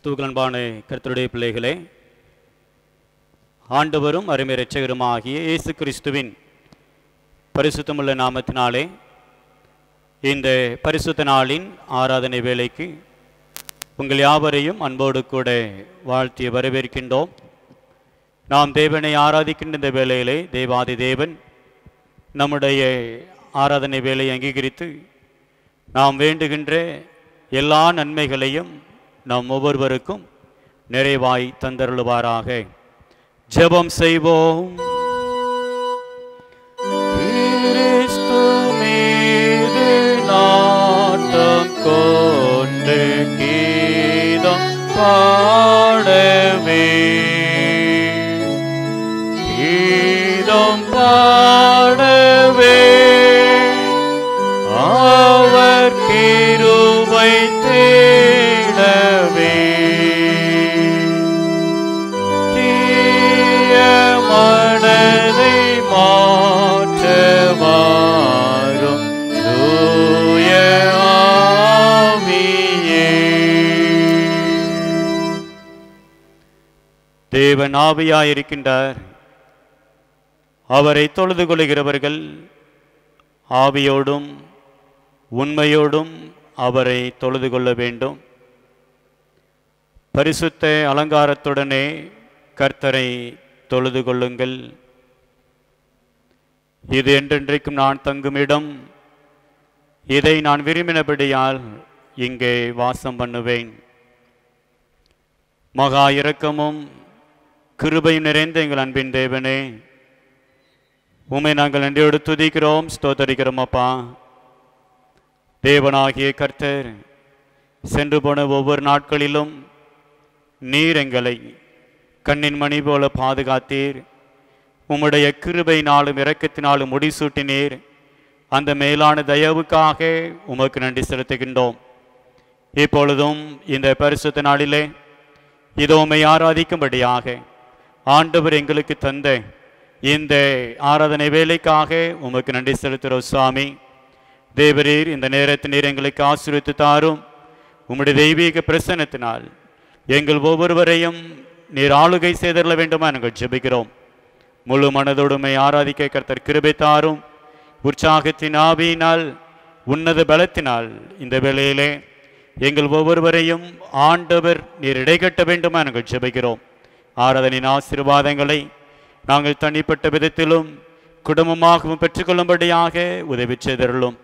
கிறிஸ்துவுக்கு அன்பான கர்த்தருடைய பிள்ளைகளே, ஆண்டவரும் அருமை இரட்சகருமாகிய இயேசு கிறிஸ்துவின் பரிசுத்தமுள்ள நாமத்தினாலே இந்த பரிசுத்த நாளின் ஆராதனை வேளைக்கு உங்கள் யாவரையும் அன்போடு கூட வாழ்த்தி வரவேற்கின்றோம். நாம் தேவனை ஆராதிக்கின்ற இந்த வேளையிலே தேவாதி தேவன் நம்முடைய ஆராதனை வேலையை அங்கீகரித்து நாம் வேண்டுகின்ற எல்லா நன்மைகளையும் நாம் ஒவ்வொருவருக்கும் நிறைவாய் தந்தருளுவாராக. ஜெபம் செய்வோம். கிறிஸ்து மீது நாட்டம் கொண்டு கீதம் பாடவே, கீதம் பாடவே, அவர் கிருபை தேடவே, தீய மனதை மாற்ற வாரும் தூய ஆவியே. தேவன் ஆவியாயிருக்கின்றார். அவரை தொழுது கொள்கிறவர்கள் ஆவியோடும் உண்மையோடும் அவரை தொழுது கொள்ள வேண்டும். பரிசுத்த அலங்காரத்துடனே கர்த்தரை தொழுது கொள்ளுங்கள். இது என்றென்றைக்கும் நான் தங்கும் இடம், இதை நான் விரும்பினபடியால் இங்கே வாசம் பண்ணுவேன். மகா இரக்கமும் கிருபையும் நிறைந்த எங்கள் அன்பின் தேவனே, உம்மை நாங்கள் நன்றியோடு துதிக்கிறோம், ஸ்தோத்தரிக்கிறோம். அப்பா தேவனாகிய கர்த்தர், சென்று போன ஒவ்வொரு நாட்களிலும் நீர் எங்களை கண்ணின் மணி போல பாதுகாத்தீர். உம்முடைய கிருபையினாலும் இரக்கத்தினாலும் முடிசூட்டினீர். அந்த மேலான தயவுக்காக உமக்கு நன்றி செலுத்துகின்றோம். இப்பொழுதும் இந்த பரிசுத்த நாளிலே இதோ உம்மை ஆராதிக்கும்படியாக ஆண்டவர் எங்களுக்கு தந்த இந்த ஆராதனை வேலைக்காக உமக்கு நன்றி செலுத்துகிறோம். சுவாமி தேவரீர், இந்த நேரத்தில் நீர் எங்களுக்கு ஆசீர்வதித்து தாரும். உம்முடைய தெய்வீக பிரசன்னத்தினால் எங்கள் ஒவ்வொருவரையும் நீர் ஆளுகை செய்தருள வேண்டுமா நாங்கள் ஜெபிக்கிறோம். முழு மனதோடுமை ஆராதிக்க கர்த்தர் கிருபை தாரும். உற்சாகத்தின் ஆவியினால் உன்னத பலத்தினால் இந்த வேளையிலே எங்கள் ஒவ்வொருவரையும் ஆண்டவர் நீர் இடைகட்ட வேண்டுமா நாங்கள் ஜெபிக்கிறோம். ஆராதனின் ஆசீர்வாதங்களை நாங்கள் தனிப்பட்ட விதத்திலும் குடும்பமாகவும் பெற்றுக்கொள்ளும்படியாக உதவி செய்தருளும்.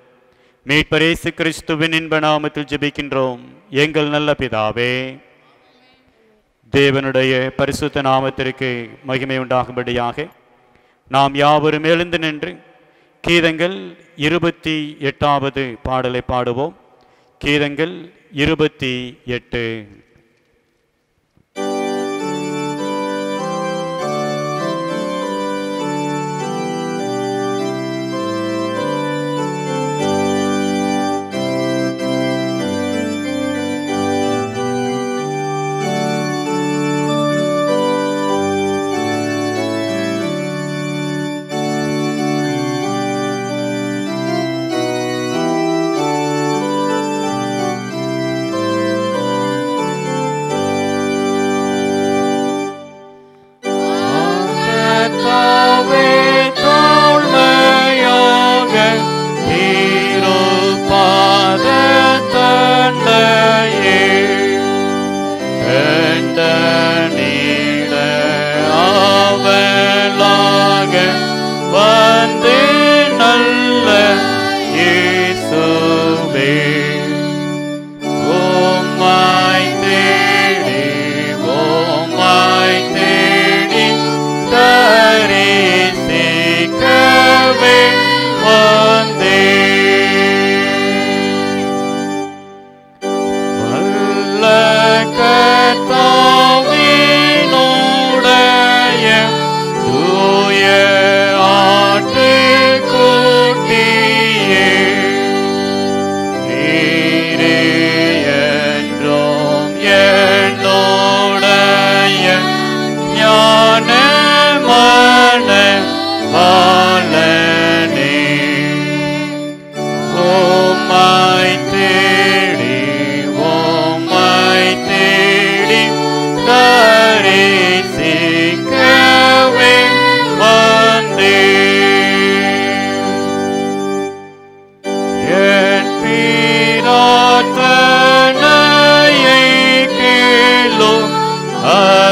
மீட்பர் இயேசு கிறிஸ்துவின் இன்ப நாமத்தில் ஜெபிக்கின்றோம் எங்கள் நல்ல பிதாவே. தேவனுடைய பரிசுத்த நாமத்திற்கு மகிமை உண்டாகும்படியாக நாம் யாவரும் எழுந்து நின்று கீதங்கள் 28வது பாடலை பாடுவோம். கீதங்கள் 28.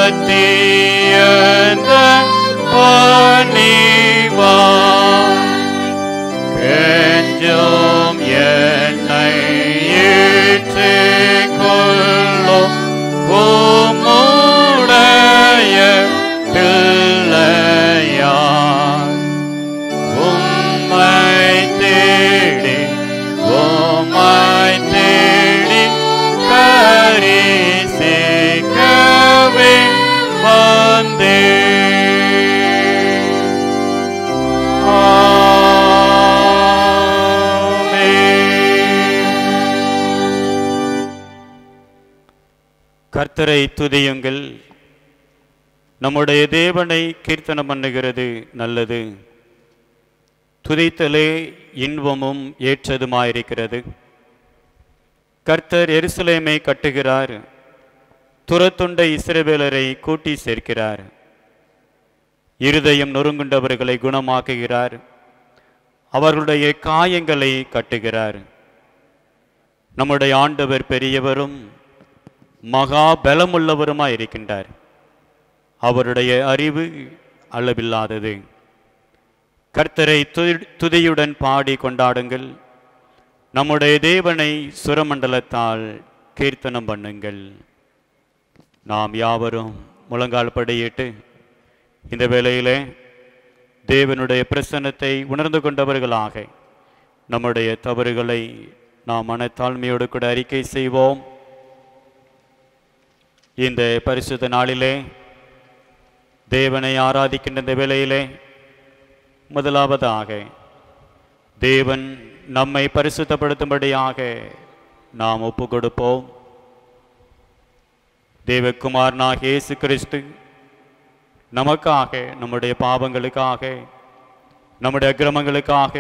அத்தியந்த பணிவாய் கெஞ்சும் என்னை ஏற்றுக்கொள்ளும் உம்முடைய பிள்ளையார். உம்மை தேடி பரிசிக்கவே வந்தேன். கர்த்தரை துதியுங்கள். நம்முடைய தேவனை கீர்த்தனம் பண்ணுகிறது நல்லது. துதித்தலே இன்பமும் ஏற்றதுமாயிருக்கிறது. கர்த்தர் எருசலேமை கட்டுகிறார், துரத்துண்ட இஸ்ரவேலரை கூட்டி சேர்க்கிறார். இருதயம் நொறுங்குண்டவர்களை குணமாக்குகிறார், அவர்களுடைய காயங்களை கட்டுகிறார். நம்முடைய ஆண்டவர் பெரியவரும் மகா பலமுள்ளவருமாய் இருக்கின்றார். அவருடைய அறிவு அளவில்லாதது. கர்த்தரை துதியுடன் பாடி கொண்டாடுங்கள். நம்முடைய தேவனை சுரமண்டலத்தால் கீர்த்தனம் பண்ணுங்கள். நாம் யாவரும் முழங்கால் படியிட்டு இந்த வேளையிலே தேவனுடைய பிரசன்னத்தை உணர்ந்து கொண்டவர்களாக நம்முடைய தவறுகளை நாம் மனத்தாழ்மையோடு கூட அறிக்கை செய்வோம். இந்த பரிசுத்த நாளிலே தேவனை ஆராதிக்கின்ற இந்த வேளையிலே முதலாவதாக தேவன் நம்மை பரிசுத்தப்படுத்தும்படியாக நாம் ஒப்பு கொடுப்போம். தேவகுமாரனாக இயேசு கிறிஸ்து நமக்காக, நம்முடைய பாவங்களுக்காக, நம்முடைய அக்கிரமங்களுக்காக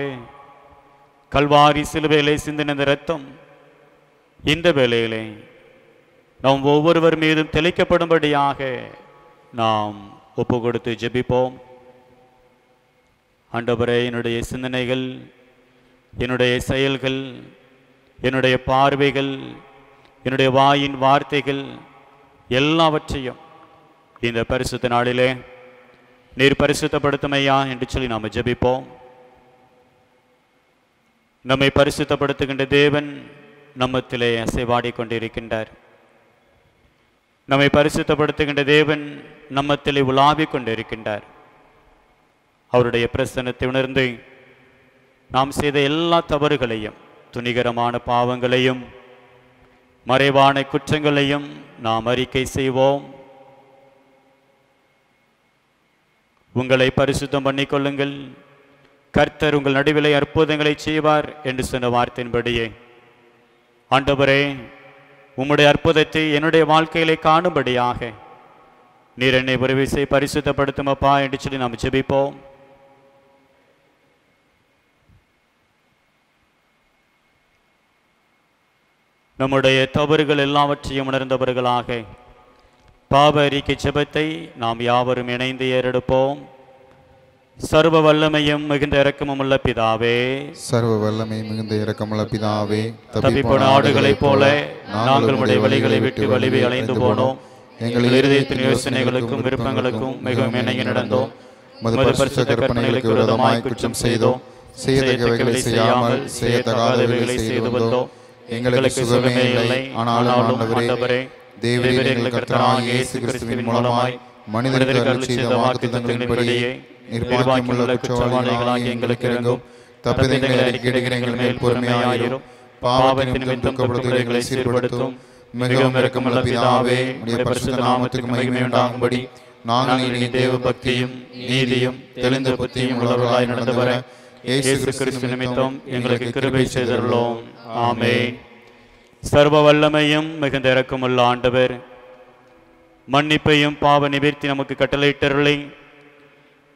கல்வாரி சிலுவையிலே சிந்தின இரத்தம் இந்த வேளையிலே நாம் ஒவ்வொருவர் மீதும் தெளிக்கப்படும்படியாக நாம் ஒப்பு கொடுத்து ஜெபிப்போம். ஆண்டவரே, என்னுடைய சிந்தனைகள், என்னுடைய செயல்கள், என்னுடைய பார்வைகள், என்னுடைய வாயின் வார்த்தைகள் எல்லாவற்றையும் இந்த பரிசுத்த நாளிலே நீர் பரிசுத்தப்படுத்துமையா என்று சொல்லி நாம் ஜெபிப்போம். நம்மை பரிசுத்தப்படுத்துகின்ற தேவன் நம்மத்திலே அசைவாடி கொண்டிருக்கின்றார். நம்மை பரிசுத்தப்படுத்துகின்ற தேவன் நம்மத்திலே உலாவிக் கொண்டிருக்கின்றார். அவருடைய பிரசன்னத்தை உணர்ந்து நாம் செய்த எல்லா தவறுகளையும், துணிகரமான பாவங்களையும், மறைவான குற்றங்களையும் நாம் அறிக்கை செய்வோம். உங்களை பரிசுத்தம் பண்ணிக்கொள்ளுங்கள், கர்த்தர் உங்கள் நடுவிலே அற்புதங்களை செய்வார் என்று சொன்ன வார்த்தையின்படியே ஆண்டவரே, உம்முடைய அற்புதத்தை என்னுடைய வாழ்க்கையிலே காணும்படியாக நீர் என்னை விரைவிசை பரிசுத்தப்படுத்தும் அப்பா என்று சொல்லி நாம் ஜெபிப்போம். நம்முடைய தவறுகள் எல்லாவற்றையும் உணர்ந்தவர்களாக பாவ அறிக்கை ஜெபத்தை நாம் யாவரும் இணைந்து ஏறெடுப்போம். சர்வ வல்லமையும் மிகுந்த இரக்கமும் உள்ள பிதாவே, சர்வ வல்லமை மிகுந்த இரக்கமுள்ள பிதாவே, தப்பிப்போன ஆடுகளைப் போல நாங்கள் உடைய வழிகளை விட்டு வலிவை அலைந்து போனோம். எங்கள் இருதயத்தின் யோசனைகளுக்கும் விருப்பங்களுக்கும் மிகவும் இணங்கி நடந்தோம். உமது பரிசுத்த கற்பனைகளுக்கு விரோதமாய் குற்றம் செய்தோம். செய்யத்தக்கவைகளை செய்யாமல் செய்யத்தகாதவைகளை செய்து வந்தோம். எங்களுக்கு சுகமே இல்லை. ஆனாலும் ஆண்டவரே, தேவரீர் கர்த்தராகிய இயேசு கிறிஸ்துவின் மூலமாய் மனிதர்களுக்கு அருளிச் செய்த வாக்குத்தத்தங்களின்படியே நிர்வாகமுள்ள குற்றவாளிகளாகிய எங்களுக்கு இரங்கும். தப்பிதங்களை அறிக்கையிடுகிற எங்கள் மேல் பொறுமையாயிரும். பாவத்தின் நிமித்தம் துக்கப்படுத்துகிறவர்களை சீர்படுத்தும். மிகவும் இரக்கமுள்ள பிதாவே, உம்முடைய பரிசுத்த நாமத்துக்கு மகிமை உண்டாகும்படி நாங்கள் இனி தேவ பக்தியும் நீதியும் தெளிந்த புத்தியும் உள்ளவர்களாய் நடந்து வர இயேசு கிறிஸ்து நிமித்தம் எங்களுக்கு கிருபை செய்துள்ளோம். ஆமென். சர்வ வல்லமையும் மிகுந்த இரக்கமுள்ள ஆண்டவர், மன்னிப்பையும் பாவ நிவர்த்தி நமக்கு கட்டளையிட்டருளை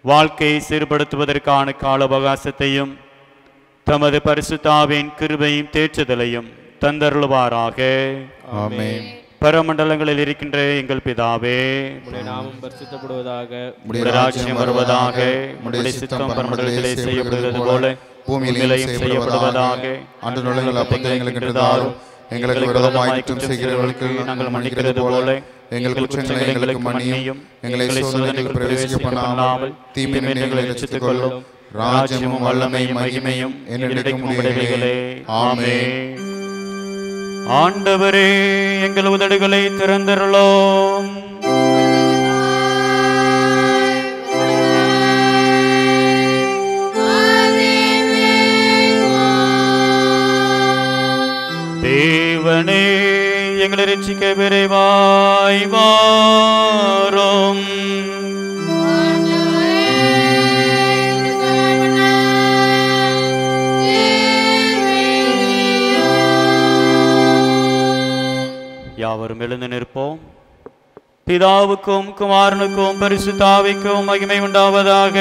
வாழ்க்கையை சீர்படுத்துவதற்கான கால அவகாசத்தையும் தமது பரிசுத்தாவின் கிருபையும் தேற்றுதலையும் தந்தருள்வாராக. ஆமென். பரமண்டலங்களில் இருக்கின்ற எங்கள் பிதாவே, உம்முடைய நாமம் பரிசுத்தப்படுவதாக, உம்முடைய ராஜ்யம் வருவதாக, உம்முடைய சித்தம் பரமண்டலத்திலே செய்யப்படுவது போல பூமியிலே செய்யப்படுவதாக. அன்று நுழைகள் அப்பத்தை எங்களுக்கு தாரும். எங்களுக்கு விரோதமாய் குற்றம் செய்கிறவர்களுக்கு நாங்கள் மன்னிக்கிறது போல எங்கள் குற்றங்களை எங்களுக்கு மன்னியும். எங்களை சோதனையில் பிரவேசிக்க பண்ணாமல் தீமையை ரட்சித்துக் கொள்ளும். ராஜ்யமும் வல்லமையும் மகிமையும் என்னிடம் உடையவைகளே. ஆமென். ஆண்டவரே, எங்கள் உதடுகளை திறந்தருளோம். தேவனே, எங்களை ரட்சிக்க விரைவாய் வாரும். யாவரும் எழுந்து நிற்போம். பிதாவுக்கும் குமாரனுக்கும் பரிசுத்த ஆவிக்கும் மகிமை உண்டாவதாக.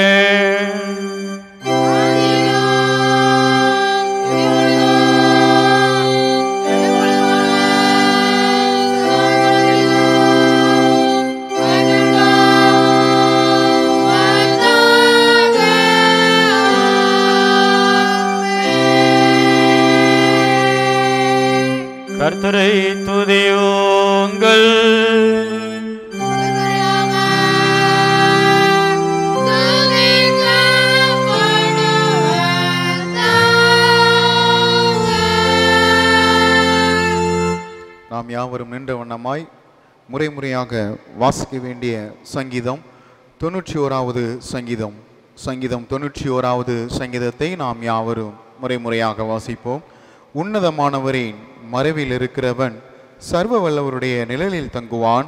கர்த்தரை துதியுங்கள். நாம் யாவரும் நின்ற வண்ணமாய் முறைமுறையாக வாசிக்க வேண்டிய சங்கீதம் 91வது சங்கீதம். சங்கீதம் 91வது சங்கீதத்தை நாம் யாவரும் முறைமுறையாக வாசிப்போம். உன்னதமானவரின் மறைவில் இருக்கிறவன் சர்வ வல்லவருடைய நிழலில் தங்குவான்.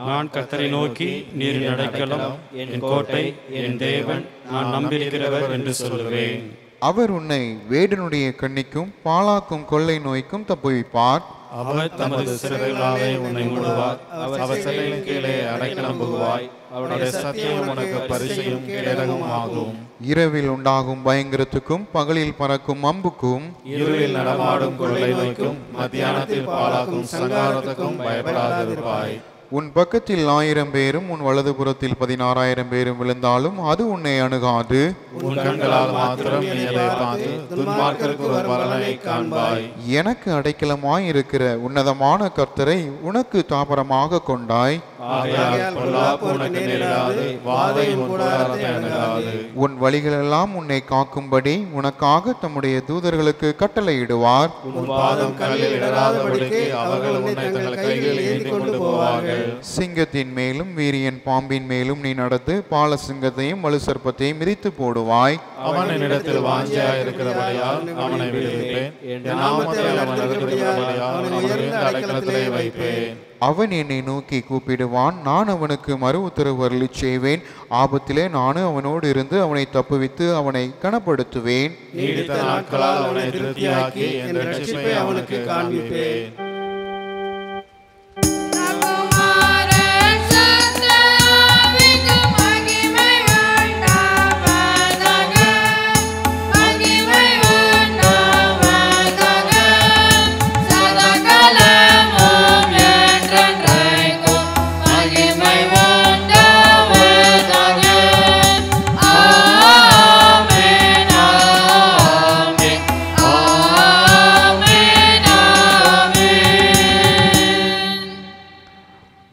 நான் கர்த்தரை நோக்கி, நீர் அடைக்கலம், என் கோட்டை, என் தேவன், நான் நம்பியிருக்கிறவர் என்று சொல்லுவேன். அவர் உன்னை வேடனுடைய கண்ணிக்கும் பாழாக்கும் கொள்ளை நோய்க்கும் தப்புவிப்பார். அவர் தமது சிறகுகளாலே உன்னை மூடுவார். அவர் சிறையின் கீழே அடைக்கலம் புகுவாய். அவருடைய சத்தியம் உனக்கு பரிசையும் கேடகமும் ஆகும். இரவில் உண்டாகும் பயங்கரத்துக்கும் பகலில் பறக்கும் அம்புக்கும் இருளில் நடமாடும் கொள்ளை நோய்க்கும் மத்தியானத்தில் பாழாக்கும் சங்காரத்துக்கும் பயப்படாதிருப்பாய். உன் பக்கத்தில் 1000 பேரும் உன் வலதுபுறத்தில் 16,000 பேரும் விழுந்தாலும் அது உன்னை அணுகாது. உன் கண்களால் மாத்திரம் நீ அதை பார்த்து துன்மார்க்கருக்கு ஒரு பலனை காண்பாய். எனக்கு அடைக்கலமாய் இருக்கிற உன்னதமான கர்த்தரை உனக்கு தாபரமாக கொண்டாய். ஆகையால் பொல்லாப்பு உனக்கு நேரிடாது, வாதை உன் கூடாரத்தை அணுகாது. உன் வழிகளெல்லாம் உன்னை காக்கும்படி உனக்காக தம்முடைய தூதர்களுக்கு கட்டளையிடுவார். உன் பாதம் கல்லில் இடராதபடிக்கு அவர்கள் உன்னை தங்கள் கைகளில் ஏந்தி கொண்டு போவார்கள். சிங்கத்தின் மேலும் வீரியன் பாம்பின் மேலும் நீ நடந்து பால சிங்கத்தையும் வலு சர்ப்பத்தையும் மிதித்து போடுவாய். அவன் என்னிடத்தில் வாஞ்சியாய் இருக்கிறபடியால் அவனை விடுவிப்பேன். என் நாமத்தை அவன் அறிந்தபடியால் அவனை உயர்ந்த அடைக்கலத்திலே வைப்பேன். அவன் என்னை நோக்கி கூப்பிடுவான், நான் அவனுக்கு மறு உத்தரவு அருளிச் செய்வேன். ஆபத்திலே நானும் அவனோடு இருந்து அவனை தப்புவித்து அவனை கனப்படுத்துவேன். நீடித்த நாட்களால் அவனை திருப்தியாக்கி என் ரட்சிப்பை அவனுக்கு காண்பிப்பேன்.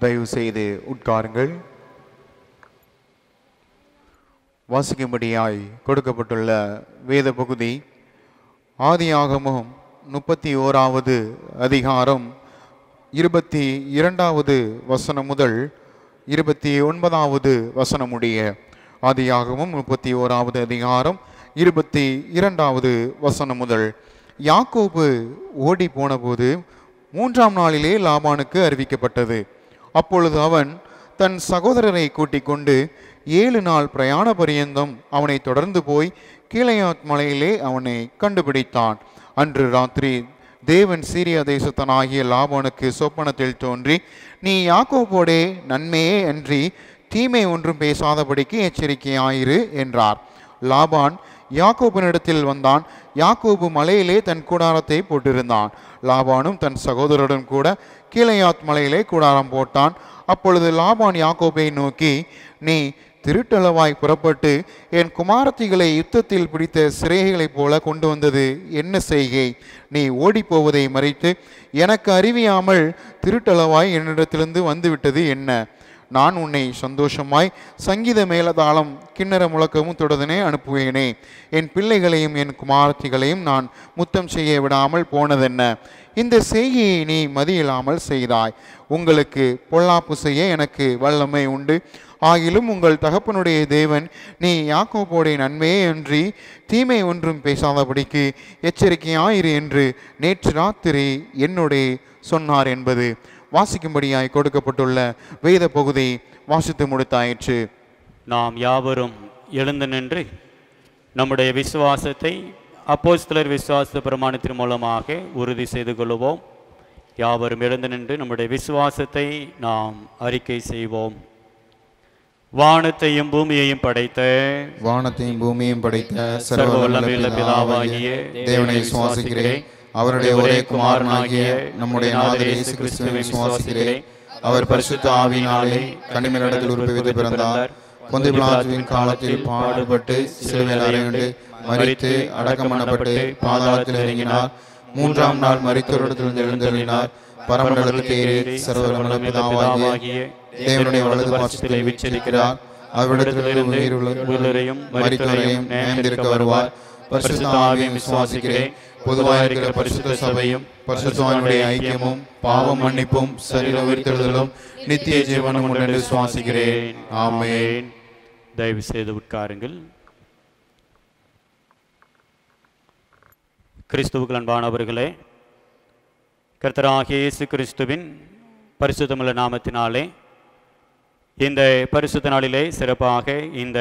தயவு செய்து உட்காருங்கள். வாசிக்கும்படியாய் கொடுக்கப்பட்டுள்ள வேத பகுதி ஆதியாகமம் 31வது அதிகாரம் 22வது வசனம் முதல் 29வது வசனம் உடைய. ஆதியாகமம் 31வது அதிகாரம் 22வது வசனம் முதல். யாக்கோபு ஓடி போனபோது 3ஆம் நாளிலே லாபானுக்கு அறிவிக்கப்பட்டது. அப்பொழுது அவன் தன் சகோதரரை கூட்டிக் கொண்டு 7 நாள் பிரயாண பரியந்தம் அவனை தொடர்ந்து போய் கீலேயாத் மலையிலே அவனை கண்டுபிடித்தான். அன்று ராத்திரி தேவன் சீரியா தேசத்தனாகிய லாபானுக்கு சொப்பனத்தில் தோன்றி, நீ யாக்கோபோடே நன்மையே அன்றி தீமை ஒன்றும் பேசாதபடிக்கு எச்சரிக்கையாயிரு என்றார். லாபான் யாக்கோபினிடத்தில் வந்தான். யாக்கோபு மலையிலே தன் கூடாரத்தை போட்டிருந்தான். லாபானும் தன் சகோதரருடன் கூட கீலேயாத் மலையிலே கூடாரம் போட்டான். அப்பொழுது லாபான் யாக்கோபை நோக்கி, நீ திருட்டளவாய் புறப்பட்டு என் குமாரத்திகளை யுத்தத்தில் பிடித்த சிறைகளைப் போல கொண்டு வந்தது என்ன செய்கை? நீ ஓடிப்போவதை மறைத்து எனக்கு அறிவியாமல் திருட்டளவாய் என்னிடத்திலிருந்து வந்துவிட்டது என்ன? நான் உன்னை சந்தோஷமாய் சங்கீத மேலதாளம் கிண்ணற முழக்கமும் தொடர்தனே அனுப்புவேனே. என் பிள்ளைகளையும் என் குமாரத்திகளையும் நான் முத்தம் செய்ய விடாமல் போனதென்ன? இந்த செய்கையை நீ மதியில்லாமல் செய்தாய். உங்களுக்கு பொல்லாப்பு செய்ய எனக்கு வல்லமை உண்டு. ஆகிலும் உங்கள் தகப்பனுடைய தேவன் நீ யாக்கோபோடைய நன்மையே அன்றி தீமை ஒன்றும் பேசாதபடிக்கு எச்சரிக்கையாயிரு என்று நேற்று ராத்திரி என்னுடைய சொன்னார் என்பது வாசிக்கும்படியாய் கொடுக்கப்பட்டுள்ள வேத பகுதி வாசித்து முடித்தாயிற்று. நாம் யாவரும் எழுந்து நின்று நம்முடைய விசுவாசத்தை அப்போஸ்தலர் விசுவாச பிரமாணத்தின் மூலமாக உறுதி செய்து கொள்வோம். யாவரும் எழுந்து நின்று நம்முடைய விசுவாசத்தை நாம் அறிக்கை செய்வோம். வானத்தையும் பூமியையும் படைத்த சர்வ வல்லமையுள்ள பிதாவாகிய தேவனை விசுவாசிக்கிறேன். அவருடைய ஒரே குமாரனாகிய நம்முடைய நாதர் இயேசு கிறிஸ்துவை விசுவாசிக்கிறேன். அவர் பரிசுத்த ஆவியினாலே கன்னிமரிடத்தில் உற்பவித்து பிறந்தார். பொந்திய பிலாத்துவின் காலத்தில் பாடுபட்டு சிலுவையில் அறையுண்டு மரித்து அடக்கம் பண்ணப்பட்டு பாதாளத்தில் இறங்கினார். மூன்றாம் நாள் மரித்தோரிடத்திலிருந்து எழுந்தருளினார். பரமண்டலத்துக்கு ஏறி சர்வ வல்லமையுள்ள பிதாவாகிய தேவனுடைய வலது பாசத்திலே வீற்றிருக்கிறார். அவரிடத்திலிருந்து உயிரையும் மரித்தோரையும் நியமித்திருக்க வருவார். பரிசுத்த ஆவியை விசுவாசிக்கிறேன். பொதுவாக இருக்கிற பரிசுத்த சபையும் பரிசுத்தவான்களுடைய ஐக்கியமும் பாவ மன்னிப்பும் சரீர உயிர்த்தெழுதலும் நித்திய ஜீவனும் உண்டு என்று விசுவாசிக்கிறேன். ஆமென். தயவு செய்து உட்காருங்கள். கிறிஸ்துவுக்கு அன்பானவர்களே, கர்த்தராகிய இயேசு கிறிஸ்துவின் பரிசுத்தமுள்ள நாமத்தினாலே இந்த பரிசுத்த நாளிலே சிறப்பாக இந்த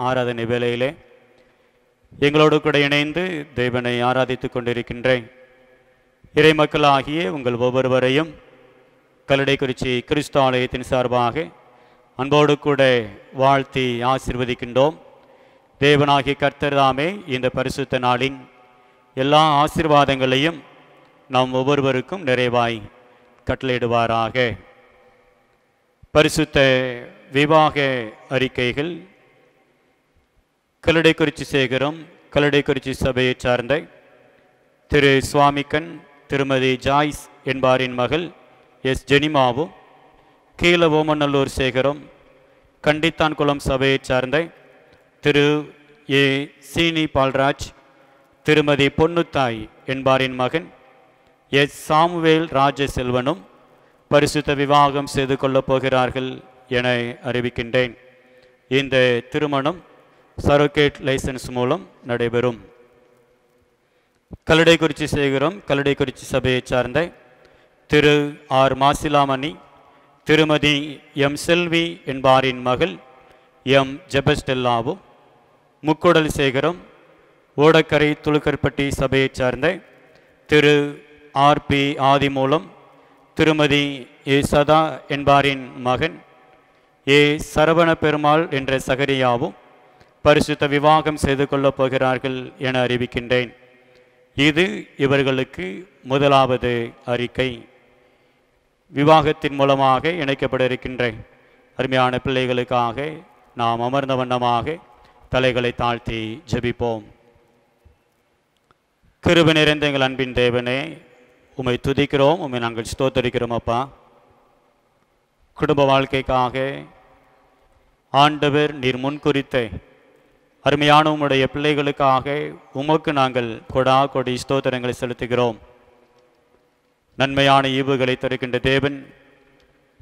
ஆராதனை வேளையிலே எங்களோடு கூட இணைந்து தேவனை ஆராதித்து கொண்டிருக்கின்றேன். இறை மக்களாகிய உங்கள் ஒவ்வொருவரையும் கல்லடைக்குறிச்சி கிறிஸ்து ஆலயத்தின் சார்பாக அன்போடு கூட வாழ்த்தி ஆசீர்வதிக்கின்றோம். தேவனாகிய கர்த்தர் தாமே இந்த பரிசுத்த நாளின் எல்லா ஆசீர்வாதங்களையும் நாம் ஒவ்வொருவருக்கும் நிறைவாய் கட்டளையிடுவாராக. பரிசுத்த விவாக அறிக்கைகள் கல்லடைக்குறிச்சி சேகரம் கல்லடைக்குறிச்சி சபையை சார்ந்த திரு சுவாமிக்கன் திருமதி ஜாய்ஸ் என்பாரின் மகள் எஸ் ஜெனிமாவும், கீழ ஓமநல்லூர் சேகரம் கண்டித்தான்குளம் சபையை சார்ந்த திரு ஏ சீனி பால்ராஜ் திருமதி பொன்னுத்தாய் என்பாரின் மகன் எஸ் சாமுவேல் ராஜசெல்வனும் பரிசுத்த விவாகம் செய்து கொள்ளப் போகிறார்கள் என அறிவிக்கின்றேன். இந்த திருமணம் சரோகேட் லைசன்ஸ் மூலம் நடைபெறும். கல்லடைக்குறிச்சி சேகரம் கல்லடைக்குறிச்சி சபையை சார்ந்த திரு ஆர் மாசிலாமணி திருமதி எம் செல்வி என்பாரின் மகள் எம் ஜெபஸ்டெல்லாவும், முக்குடல் சேகரம் ஓடக்கரை துளுக்கற்பட்டி சபையை சார்ந்த திரு ஆர் பி ஆதிமூலம் திருமதி ஏ சதா என்பாரின் மகன் ஏ சரவண பெருமாள் என்ற சகரியாவும் பரிசுத்த விவாகம் செய்து கொள்ளப் போகிறார்கள் என அறிவிக்கின்றேன். இது இவர்களுக்கு முதலாவது அறிக்கை. விவாகத்தின் மூலமாக இணைக்கப்பட இருக்கின்ற அருமையான பிள்ளைகளுக்காக நாம் அமர்ந்த வண்ணமாக தலைகளை தாழ்த்தி ஜெபிப்போம். கிருபை நிறைந்த எங்கள் அன்பின் தேவனே, உம்மை துதிக்கிறோம், உம்மை நாங்கள் ஸ்தோத்தரிக்கிறோம். அப்பா, குடும்ப வாழ்க்கைக்காக ஆண்டவர் நீர் முன்குறித்த அருமையான உம்முடைய பிள்ளைகளுக்காக உமக்கு நாங்கள் கொடா கொடி ஸ்தோத்திரங்களை செலுத்துகிறோம். நன்மையான ஈவுகளை தருகின்ற தேவன்,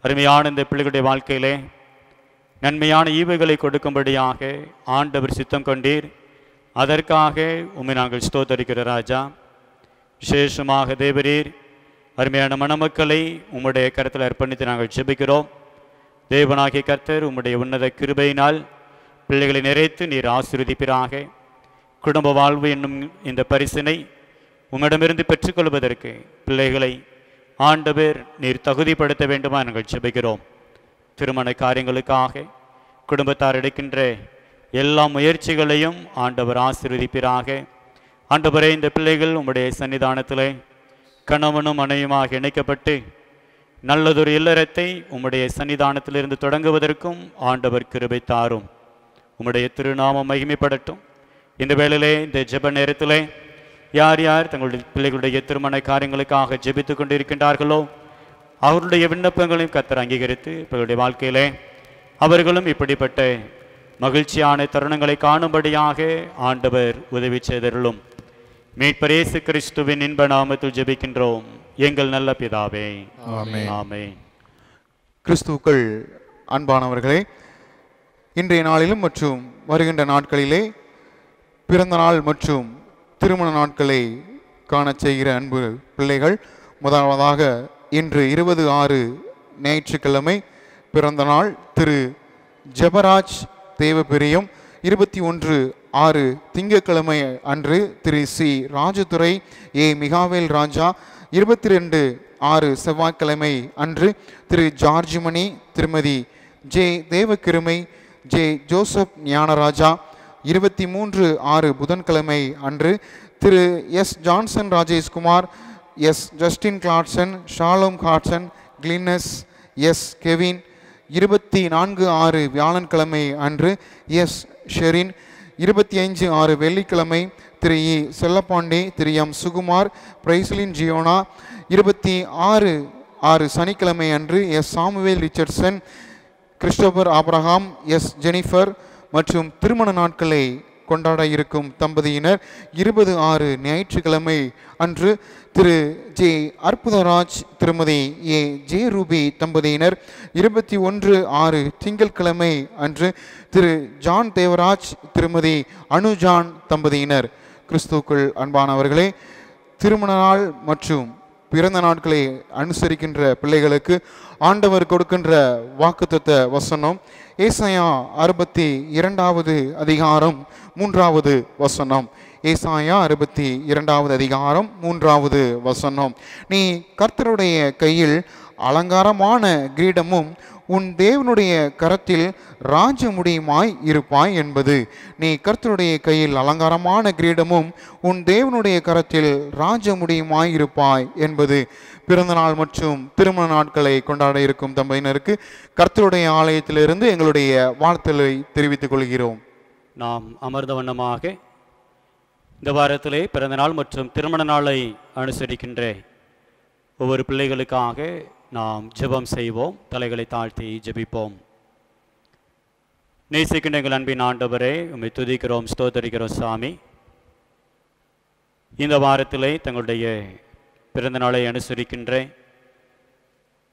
அருமையான இந்த பிள்ளைகளுடைய வாழ்க்கையிலே நன்மையான ஈவுகளை கொடுக்கும்படியாக ஆண்டவர் சித்தம் கொண்டீர். அதற்காக உம்மை நாங்கள் ஸ்தோத்தரிக்கிற ராஜா. விசேஷமாக தேவரீர் அருமையான மணமக்களை உம்முடைய கருத்தில் அர்ப்பணித்து நாங்கள் ஜெபிக்கிறோம். தேவனாகிய கர்த்தர் உம்முடைய உன்னத கிருபையினால் பிள்ளைகளை நிறைத்து நீர் ஆசீர்வதிப்பீராக. குடும்ப வாழ்வு என்னும் இந்த பரிசினை உம்மிடமிருந்து பெற்றுக்கொள்வதற்கு பிள்ளைகளை ஆண்டவர் நீர் தகுதிப்படுத்த வேண்டுமா நாங்கள் ஜெபிக்கிறோம். திருமண காரியங்களுக்காக குடும்பத்தார் எடுக்கின்ற எல்லா முயற்சிகளையும் ஆண்டவர் ஆசீர்வதிப்பீராக. ஆண்டவரே, இந்த பிள்ளைகள் உம்முடைய சன்னிதானத்திலே கணவனும் மனைவியுமாக இணைக்கப்பட்டு நல்லதொரு இல்லறத்தை உம்முடைய சன்னிதானத்திலிருந்து தொடங்குவதற்கும் ஆண்டவர் கிருபை தாரும். உம்முடைய திருநாமம் மகிமைப்படட்டும். இந்த வேளையிலே, இந்த ஜெப நேரத்திலே யார் யார் தங்களுடைய பிள்ளைகளுடைய திருமண காரியங்களுக்காக ஜெபித்து கொண்டிருக்கின்றார்களோ அவருடைய விண்ணப்பங்களையும் கர்த்தர் அங்கீகரித்து இவர்களுடைய வாழ்க்கையிலே அவர்களும் இப்படிப்பட்ட மகிழ்ச்சியான தருணங்களை காணும்படியாக ஆண்டவர் உதவி செய்தருளும். மீட்பர் இயேசு கிறிஸ்துவின் இன்ப நாமத்தில் ஜெபிக்கின்றோம் எங்கள் நல்ல பிதாவே. ஆமென். ஆமென். கிறிஸ்துவுக்குள் அன்பானவர்களே, இன்றைய நாளிலும் மற்றும் வருகின்ற நாட்களிலே பிறந்த நாள் மற்றும் திருமண நாட்களை காணச் செய்கிற அன்பு பிள்ளைகள், முதலாவதாக இன்று 20/6 ஞாயிற்றுக்கிழமை பிறந்த நாள் திரு ஜெபராஜ் தேவபிரியம், 21/6 திங்கட்கிழமை அன்று திரு சி ராஜதுரை ஏ மிகாவேல் ராஜா, 22/6 செவ்வாய்க்கிழமை அன்று திரு ஜார்ஜ்மணி திருமதி J Devakirumai J Joseph Gnanaraja, 23/6 புதன்கிழமை அன்று திரு S Johnson Rajeshkumar, S Justin Gladson, Shalom Gladson, கிளினஸ் எஸ் கெவின், 24/6 வியாழன்கிழமை அன்று எஸ் ஷெரின், 25/6 வெள்ளிக்கிழமை திரு இ செல்லப்பாண்டி, திரு எம் சுகுமார், பிரைஸ்லின் ஜியோனா, 26/6 சனிக்கிழமை அன்று S Samuel Richardson, Christopher Abraham, S Jennifer மற்றும் திருமண நாட்களை கொண்டாட இருக்கும் தம்பதியினர் 20/6 ஞாயிற்றுக்கிழமை அன்று திரு ஜே அற்புதராஜ் திருமதி ஏ ஜே ரூபி தம்பதியினர், 21/6 திங்கட்கிழமை அன்று திரு ஜான் தேவராஜ் திருமதி அனுஜான் தம்பதியினர். கிறிஸ்துவுக்குள் அன்பானவர்களே, திருமண நாள் மற்றும் பிறந்த நாட்களை அனுசரிக்கின்ற பிள்ளைகளுக்கு ஆண்டவர் கொடுக்கின்ற வாக்குத்தத்த வசனம் ஏசாயா 62வது அதிகாரம் 3வது வசனம். ஏசாயா 62வது அதிகாரம் 3வது வசனம். நீ கர்த்தருடைய கையில் அலங்காரமான கிரீடமும் உன் தேவனுடைய கரத்தில் ராஜமுடியுமாய் இருப்பாய் என்பது. நீ கர்த்தருடைய கையில் அலங்காரமான கிரீடமும் உன் தேவனுடைய கரத்தில் ராஜமுடியுமாய் இருப்பாய் என்பது. பிறந்தநாள் மற்றும் திருமண நாட்களை கொண்டாட இருக்கும் தம்பதியினருக்கு கர்த்தருடைய ஆலயத்திலிருந்து எங்களுடைய வாழ்த்துக்களை தெரிவித்துக் கொள்கிறோம். நாம் அமர்ந்த வண்ணமாக இந்த வாரத்திலே பிறந்தநாள் மற்றும் திருமண நாளை அனுசரிக்கின்ற ஒவ்வொரு பிள்ளைகளுக்காக நாம் ஜெபம் செய்வோம். தலைகளை தாழ்த்தி ஜெபிப்போம். நேசிக்கின்ற எங்கள் அன்பின் ஆண்டவரே, உம்மை துதிக்கிறோம், ஸ்தோத்தரிக்கிறோம் சாமி. இந்த வாரத்திலே தங்களுடைய பிறந்த நாளை அனுசரிக்கின்ற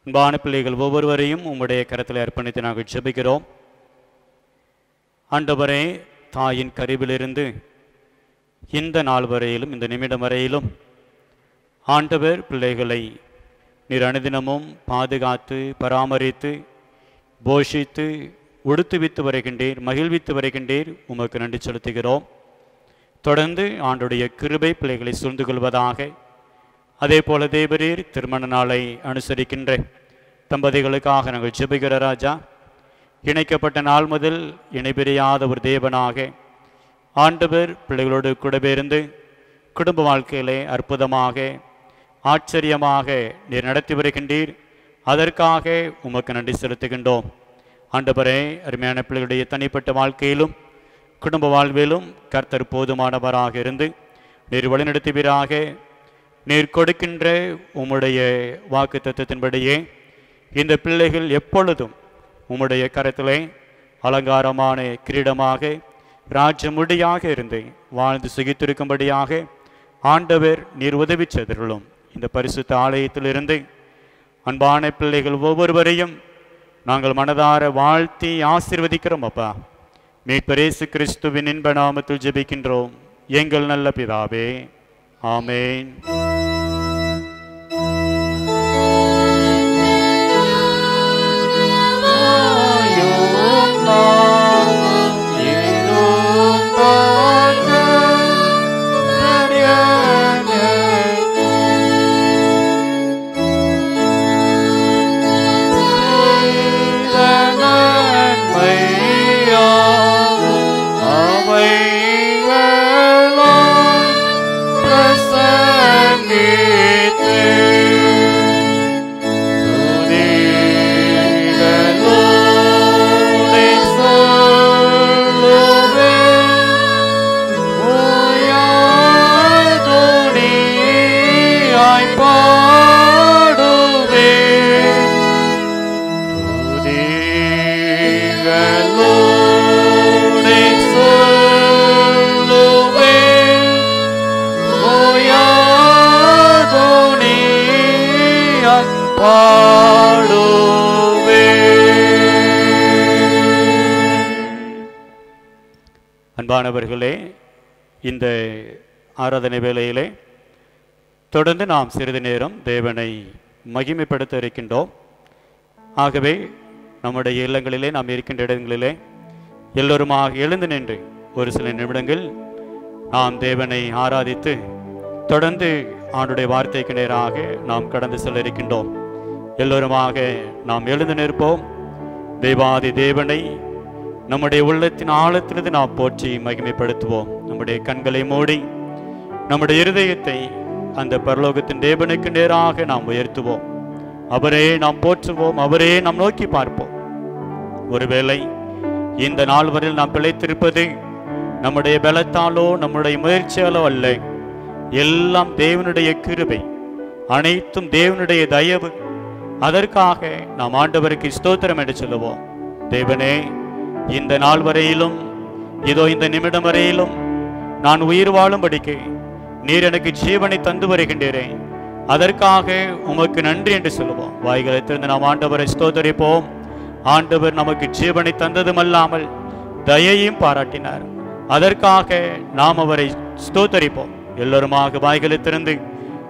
அன்பான பிள்ளைகள் ஒவ்வொருவரையும் உம்முடைய கரத்தில் அர்ப்பணித்து நாங்கள் ஜெபிக்கிறோம். ஆண்டவரே, தாயின் கருவிலிருந்து இந்த நாள் வரையிலும், இந்த நிமிடம் வரையிலும் ஆண்டவர் பிள்ளைகளை நீர் அனுதினமும் பாதுகாத்து பராமரித்து போஷித்து உடுத்துவித்து வருகின்றீர், மகிழ்வித்து வருகின்றீர். உமக்கு நன்றி செலுத்துகிறோம். தொடர்ந்து ஆண்டுடைய கிருபை பிள்ளைகளை சூழ்ந்து கொள்வதாக. அதே போல தேவரீர் திருமண நாளை அனுசரிக்கின்ற தம்பதிகளுக்காக நாங்கள் ஜெபிக்கிற ராஜா, இணைக்கப்பட்ட நாள் முதல் இணைபிரியாத ஒரு தேவனாக ஆண்டவர் பிள்ளைகளோடு கூடவே இருந்து குடும்ப வாழ்க்கையிலே அற்புதமாக ஆச்சரியமாக நீர் நடத்தி வருகின்றீர். அதற்காக உமக்கு நன்றி செலுத்துகின்றோம். ஆண்டவரே, அருமையான பிள்ளைகளுடைய தனிப்பட்ட வாழ்க்கையிலும் குடும்ப வாழ்விலும் கர்த்தர் போதுமானவராக இருந்து நீர் வழிநடத்துவீராக. நீர் கொடுக்கின்ற உம்முடைய வாக்கு தத்துவத்தின்படியே இந்த பிள்ளைகள் எப்பொழுதும் உம்முடைய கரத்திலே அலங்காரமான கிரீடமாக ராஜமுடியாக இருந்து வாழ்ந்து சுகித்திருக்கும்படியாக ஆண்டவர் நீர் உதவி செய்தருளும். இந்த பரிசுத்த ஆலயத்திலிருந்து அன்பான பிள்ளைகள் ஒவ்வொருவரையும் நாங்கள் மனதார வாழ்த்தி ஆசீர்வதிக்கிறோம். அப்பா, மீட்பர் இயேசு கிறிஸ்துவின் இன்ப நாமத்தில் ஜெபிக்கின்றோம் எங்கள் நல்ல பிதாவே. ஆமென். Lord, அன்பானவர்களே, இந்த ஆராதனை வேளையிலே தொடர்ந்து நாம் சிறிது நேரம் தேவனை மகிமைப்படுத்த இருக்கின்றோம். ஆகவே நம்முடைய இல்லங்களிலே, நாம் இருக்கின்ற இடங்களிலே எல்லோருமாக எழுந்து நின்று ஒரு சில நிமிடங்கள் நாம் தேவனை ஆராதித்து தொடர்ந்து ஆண்டுடைய வார்த்தைக்கு நேராக நாம் கடந்து செல்ல இருக்கின்றோம். எல்லோருமாக நாம் எழுந்து நிற்போம். தேவாதி தேவனை நம்முடைய உள்ளத்தின் ஆழத்திலிருந்து நாம் போற்றி மகிமைப்படுத்துவோம். நம்முடைய கண்களை மூடி நம்முடைய இருதயத்தை அந்த பரலோகத்தின் தேவனுக்கு நேராக நாம் உயர்த்துவோம். அவரே நாம் போற்றுவோம், அவரே நாம் நோக்கி பார்ப்போம். ஒருவேளை இந்த நாள் வரையில் நாம் பிழைத்திருப்பது நம்முடைய பலத்தாலோ நம்முடைய முயற்சியாலோ அல்ல. எல்லாம் தேவனுடைய கிருபை, அனைத்தும் தேவனுடைய தயவு. அதற்காக நாம் ஆண்டவருக்கு ஸ்தோத்திரம் என்று சொல்லுவோம். தேவனே, இந்த நாள் வரையிலும், இதோ இந்த நிமிடம் வரையிலும் நான் உயிர் வாழும்படிக்கு நீர் எனக்கு ஜீவனை தந்து வருகின்றேன். அதற்காக உமக்கு நன்றி என்று சொல்லுவோம். வாய்களை திறந்து நாம் ஆண்டவரை ஸ்தோத்தரிப்போம். ஆண்டவர் நமக்கு ஜீவனை தந்ததுமல்லாமல் தயையும் பாராட்டினார். அதற்காக நாம் அவரை ஸ்தோத்தரிப்போம். எல்லோருமாக வாய்களை திறந்து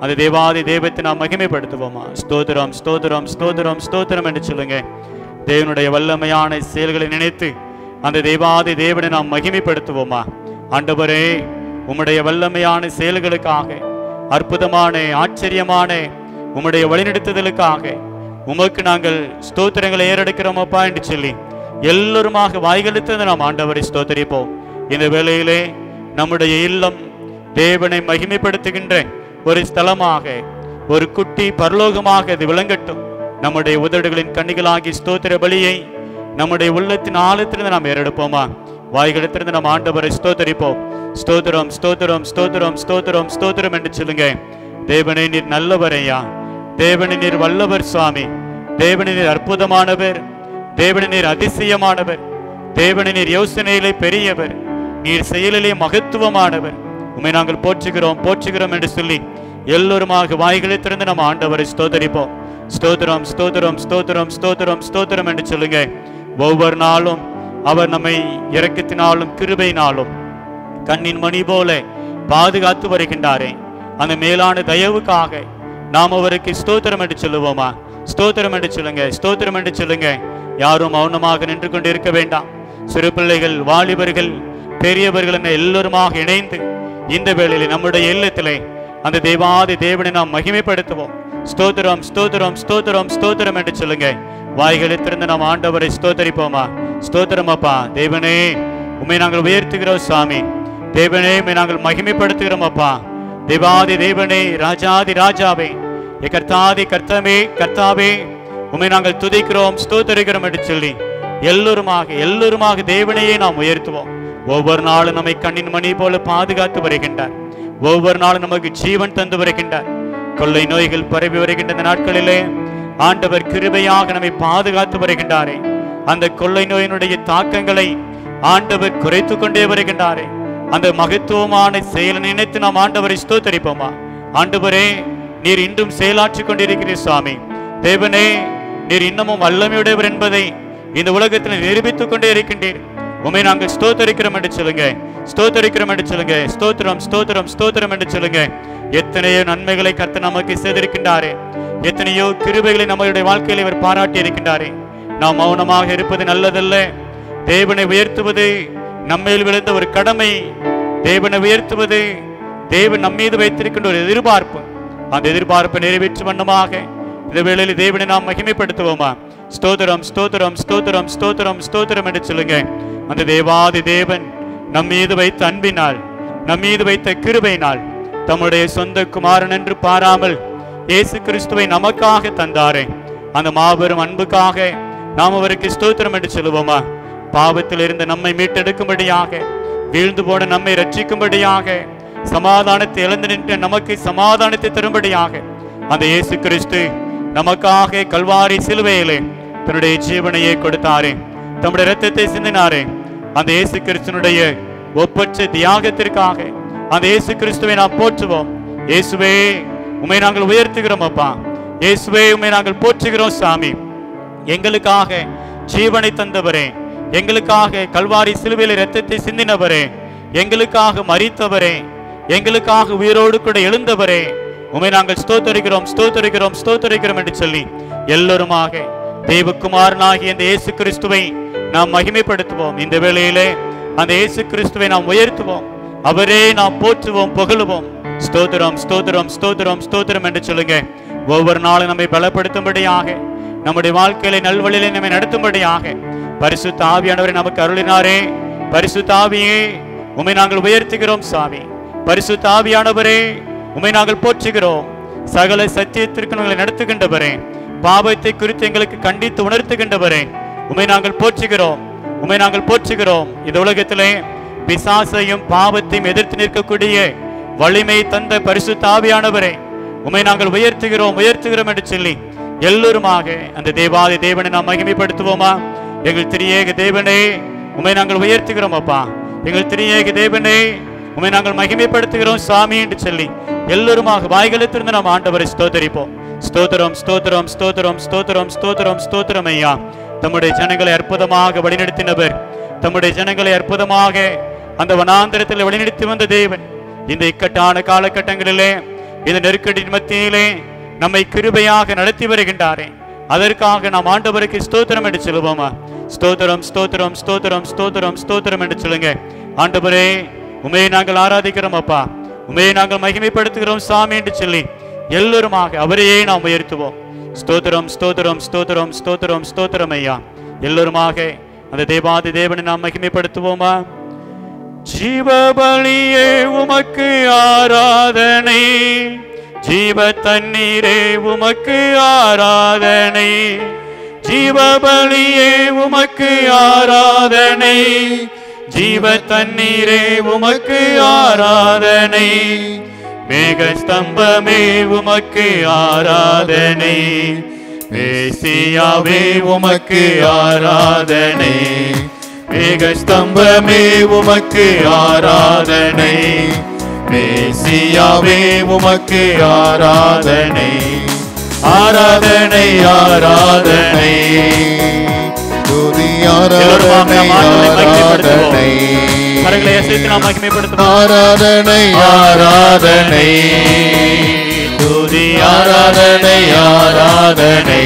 அந்த தேவாதி தெய்வத்தை நாம் மகிமைப்படுத்துவோமா? ஸ்தோத்திரம், ஸ்தோத்திரம், ஸ்தோத்திரம், ஸ்தோத்திரம் என்று சொல்லுங்க. தேவனுடைய வல்லமையான செயல்களை நினைத்து அந்த தேவாதி தேவனை நாம் மகிமைப்படுத்துவோமா? ஆண்டவரே, உம்முடைய வல்லமையான செயல்களுக்காக, அற்புதமான ஆச்சரியமான உம்முடைய வழிநடத்துதலுக்காக உமக்கு நாங்கள் ஸ்தோத்திரங்களை ஏறெடுக்கிறோமப்பா என்று சொல்லி எல்லோருமாக வாய்களுத்து நாம் ஆண்டவரை ஸ்தோத்தரிப்போம். இந்த வேளையிலே நம்முடைய இல்லம் தேவனை மகிமைப்படுத்துகின்ற ஒரு ஸ்தலமாக, ஒரு குட்டி பரலோகமாக அது விளங்கட்டும். நம்முடைய உதடுகளின் கண்ணிகளாகி ஸ்தோத்திர பலியை நம்முடைய உள்ளத்தின் ஆழத்திலிருந்து நாம் ஏறெடுப்போமா? வாய்களிலிருந்து நாம் ஆண்டவரை ஸ்தோத்தரிப்போம். ஸ்தோத்திரம், ஸ்தோத்திரம், ஸ்தோத்திரம், ஸ்தோத்திரம், ஸ்தோத்திரம் என்று சொல்லுங்க. தேவனை நீர் நல்லவரையா, தேவனை நீர் வல்லவர் சுவாமி, தேவனை நீர் அற்புதமானவர், தேவனை நீர் அதிசயமானவர், தேவனை நீர் யோசனையிலே பெரியவர், நீர் செயலிலே மகத்துவமானவர். உம்மை நாங்கள் போற்றுகிறோம், போற்றுகிறோம் என்று சொல்லி எல்லோருமாக வாய்களை திறந்து நம்ம ஆண்டவரை ஸ்தோத்தரிப்போம். ஸ்தோத்திரம், ஸ்தோத்திரம், ஸ்தோத்திரம், ஸ்தோத்திரம், ஸ்தோத்திரம் என்று சொல்லுங்க. ஒவ்வொரு நாளும் அவர் நம்மை இரக்கத்தினாலும் கிருபையினாலும் கண்ணின் மணி போல பாதுகாத்து வருகின்றாரே. அந்த மேலான தயவுக்காக நாம் அவருக்கு ஸ்தோத்திரம் என்று சொல்லுவோமா? ஸ்தோத்திரம் என்று சொல்லுங்க, ஸ்தோத்திரம் என்று சொல்லுங்க. யாரும் மௌனமாக நின்று கொண்டு இருக்க வேண்டாம். சிறு பிள்ளைகள், வாலிபர்கள், பெரியவர்கள் என எல்லோருமாக இணைந்து இந்த வேளையிலே நம்முடைய இல்லத்திலே அந்த தேவாதி தேவனை நாம் மகிமைப்படுத்துவோம். ஸ்தோத்திரம், ஸ்தோத்திரம், ஸ்தோத்திரம், ஸ்தோத்திரம் என்று சொல்லுங்க. வாய்களை திறந்து நாம் ஆண்டவரை ஸ்தோத்தரிப்போமா? ஸ்தோத்திரம் அப்பா. தேவனே, உம்மை நாங்கள் உயர்த்துகிறோம் சுவாமி. தேவனே, உம்மை நாங்கள் மகிமைப்படுத்துகிறோம் அப்பா. தேவாதி தேவனே, ராஜாதி ராஜாவே, கர்த்தாதி கர்த்தமே, கர்த்தாவே, உம்மை நாங்கள் துதிக்கிறோம், ஸ்தோத்தரிக்கிறோம் என்று சொல்லி எல்லோருமாக தேவனையே நாம் உயர்த்துவோம். ஒவ்வொரு நாளும் நம்மை கண்ணின் மணி போல பாதுகாத்து வருகின்றார். ஒவ்வொரு நாளும் நமக்கு ஜீவன் தந்து வருகின்றார். கொள்ளை நோய்கள் பரவி வருகின்ற இந்த நாட்களிலே ஆண்டவர் கிருபையாக நம்மை பாதுகாத்து வருகின்றாரே. அந்த கொள்ளை நோயினுடைய தாக்கங்களை ஆண்டவர் குறைத்து கொண்டே வருகின்றாரே. அந்த மகத்துவமான செயலை நினைத்து நாம் ஆண்டவரை ஸ்தோத்தரிப்போமா? ஆண்டவரே, நீர் இன்றும் செயலாற்றிக் கொண்டிருக்கிறீர் சுவாமி. தேவனே, நீர் இன்னமும் வல்லமையுடையவர் என்பதை இந்த உலகத்தில் நிரூபித்துக் கொண்டே இருக்கின்றீர். உம்மை நாங்கள் ஸ்தோத்தரிக்கிறோம் என்று சொல்லுங்க, ஸ்தோத்தரிக்கிறோம் என்று சொல்லுங்க. ஸ்தோத்திரம், ஸ்தோத்திரம், ஸ்தோத்திரம் என்று சொல்லுங்க. எத்தனையோ நன்மைகளை கர்த்தர் நமக்கு செய்திருக்கின்றாரே, எத்தனையோ கிருபைகளை நம்மளுடைய வாழ்க்கையில் இவர் பாராட்டி இருக்கின்றாரே. நாம் மௌனமாக இருப்பது நல்லதல்ல. தேவனை உயர்த்துவது நம்மேல் விழுந்த ஒரு கடமை. தேவனை உயர்த்துவது தேவன் நம்மீது வைத்திருக்கின்ற ஒரு எதிர்பார்ப்பு. அந்த எதிர்பார்ப்பை நிறைவேற்றும் வண்ணமாக இந்த வேளையில் தேவனை நாம் மகிமைப்படுத்துவோமா? ஸ்தோத்திரம், ஸ்தோத்திரம், ஸ்தோத்திரம், ஸ்தோத்திரம், ஸ்தோத்திரம் என்று சொல்லுங்க. அந்த தேவாதி தேவன் நம்மீது வைத்த அன்பினால், நம்மீது வைத்த கிருபையினால் தம்முடைய சொந்த குமாரன் என்று பாராமல் இயேசு கிறிஸ்துவை நமக்காக தந்தாரே. அந்த மாபெரும் அன்புக்காக நாம் அவருக்கு ஸ்தோத்திரம் என்று சொல்லுவோமா? பாவத்தில் இருந்து நம்மை மீட்டெடுக்கும்படியாக, வீழ்ந்து போன நம்மை ரட்சிக்கும்படியாக, சமாதானத்தை இழந்து நின்ற நமக்கு சமாதானத்தை தரும்படியாக அந்த இயேசு கிறிஸ்து நமக்காக கல்வாரி சிலுவையிலே தன்னுடைய ஜீவனையை கொடுத்தாரே, தம்முடைய இரத்தத்தை சிந்தினாரே. அந்த இயேசு கிறிஸ்துனுடைய ஒப்பற்ற தியாகத்திற்காக அந்த இயேசு கிறிஸ்துவை நாம் போற்றுவோம். இயேசுவே, உம்மை நாங்கள் உயர்த்துகிறோம் அப்பா. இயேசுவே உம்மை நாங்கள் போற்றுகிறோம் சாமி. எங்களுக்காக ஜீவனை தந்தவரே, எங்களுக்காக கல்வாரி சிலுவையில் இரத்தத்தை சிந்தினவரே, எங்களுக்காக மரித்தவரே, எங்களுக்காக உயிரோடு கூட எழுந்தவரே, உம்மை நாங்கள் ஸ்தோத்தரிக்கிறோம் ஸ்தோத்தரிக்கிறோம் ஸ்தோத்தரிக்கிறோம் என்று சொல்லி எல்லோருமாக தேவகுமாரனாகிய இந்த இயேசு கிறிஸ்துவை நாம் மகிமைப்படுத்துவோம். இந்த வேளையிலே அந்த இயேசு கிறிஸ்துவை நாம் உயர்த்துவோம், அவரே நாம் போற்றுவோம் புகழுவோம். ஸ்தோத்திரம் ஸ்தோத்திரம் ஸ்தோத்திரம் ஸ்தோத்திரம் என்று சொல்லுங்க. ஒவ்வொரு நாளும் நம்மை பலப்படுத்தும்படியாக, நம்முடைய வாழ்க்கையில நல்வழியிலே நம்மை நடத்தும்படியாக பரிசுத்த ஆவியானவரை நமக்கு அருளினாரே. பரிசுத்த ஆவியே உம்மை நாங்கள் உயர்த்துகிறோம் சாமி. பரிசுத்த ஆவியானவரே உம்மை நாங்கள் போற்றுகிறோம். சகல சத்தியத்திற்கு நாங்கள் நடத்துகின்றவரே, பாவத்தை குறித்து எங்களுக்கு கண்டித்து உணர்த்துகின்றவரே, உம்மை நாங்கள் போற்றுகிறோம், உம்மை நாங்கள் போற்றுகிறோம். இந்த உலகத்திலே பிசாசையும் பாவத்தையும் எதிர்த்து நிற்கக்கூடிய வலிமை தந்த பரிசுத்த ஆவியானவரே உம்மை நாங்கள் உயர்த்துகிறோம் உயர்த்துகிறோம் என்று சொல்லி எல்லோருமாக அந்த தேவாதி தேவனை நாம் மகிமைப்படுத்துவோமா? எங்கள் திரியேக தேவனே உம்மை நாங்கள் உயர்த்துகிறோம் அப்பா. எங்கள் திரியேக தேவனே உம்மை நாங்கள் மகிமைப்படுத்துகிறோம் சாமி என்று சொல்லி எல்லோருமாக வாய்களத்திலிருந்து நாம் ஆண்டவரை ஸ்தோத்தரிப்போம். ஸ்தோத்திரம் ஸ்தோத்திரம் ஸ்தோத்திரம் ஸ்தோத்திரம் ஸ்தோத்திரம் ஸ்தோத்திரம் ஐயா. தம்முடைய ஜனங்களை அற்புதமாக வழிநடத்தினவர், தம்முடைய ஜனங்களை அற்புதமாக அந்த வனாந்தரத்தில் வழிநடத்தி வந்த தேவன் இந்த இக்கட்டான காலகட்டங்களிலே, இந்த நெருக்கடி மத்தியிலே நம்மை கிருபையாக நடத்தி வருகின்றாரே, அதற்காக நாம் ஆண்டவருக்கு ஸ்தோத்திரம் என்று சொல்லுவோமா? ஸ்தோத்திரம் ஸ்தோத்திரம் ஸ்தோத்திரம் ஸ்தோத்திரம் ஸ்தோத்திரம் என்று சொல்லுங்க. ஆண்டவரே உம்மையை நாங்கள் ஆராதிக்கிறோம் அப்பா, உம்மையை நாங்கள் மகிமைப்படுத்துகிறோம் சாமி என்று சொல்லி எல்லோருமாக அவரையே நாம் உயர்த்துவோம். ஸ்தோத்திரம் ஸ்தோத்திரம் ஸ்தோத்திரம் ஸ்தோத்திரம் ஸ்தோத்திரம் ஐயா. எல்லோருமாக அந்த தேவாதி தேவனை நாம் மகிமைப்படுத்துவோமா? ஜீவபலியே உமக்கு ஆராதனை, ஜீவ தண்ணீரே உமக்கு ஆராதனை, ஜீவபலியே உமக்கு ஆராதனை, ஜீவ தண்ணீரே உமக்கு ஆராதனை, மேகஸ்தம்பமே உமக்கு ஆராதனை, மேசியாவே உமக்கு ஆராதனை, மேகஸ்தம்பமே உமக்கு ஆராதனை, மேசியாவே உமக்கு ஆராதனை, ஆராதனை ஆராதனை துதி ஆராதனை ஆராதனை கரங்களை அசைத்து நாம் மகிமைப்படுத்துவோம். ஆராதனை ஆராதனை துதி ஆராதனை ஆராதனை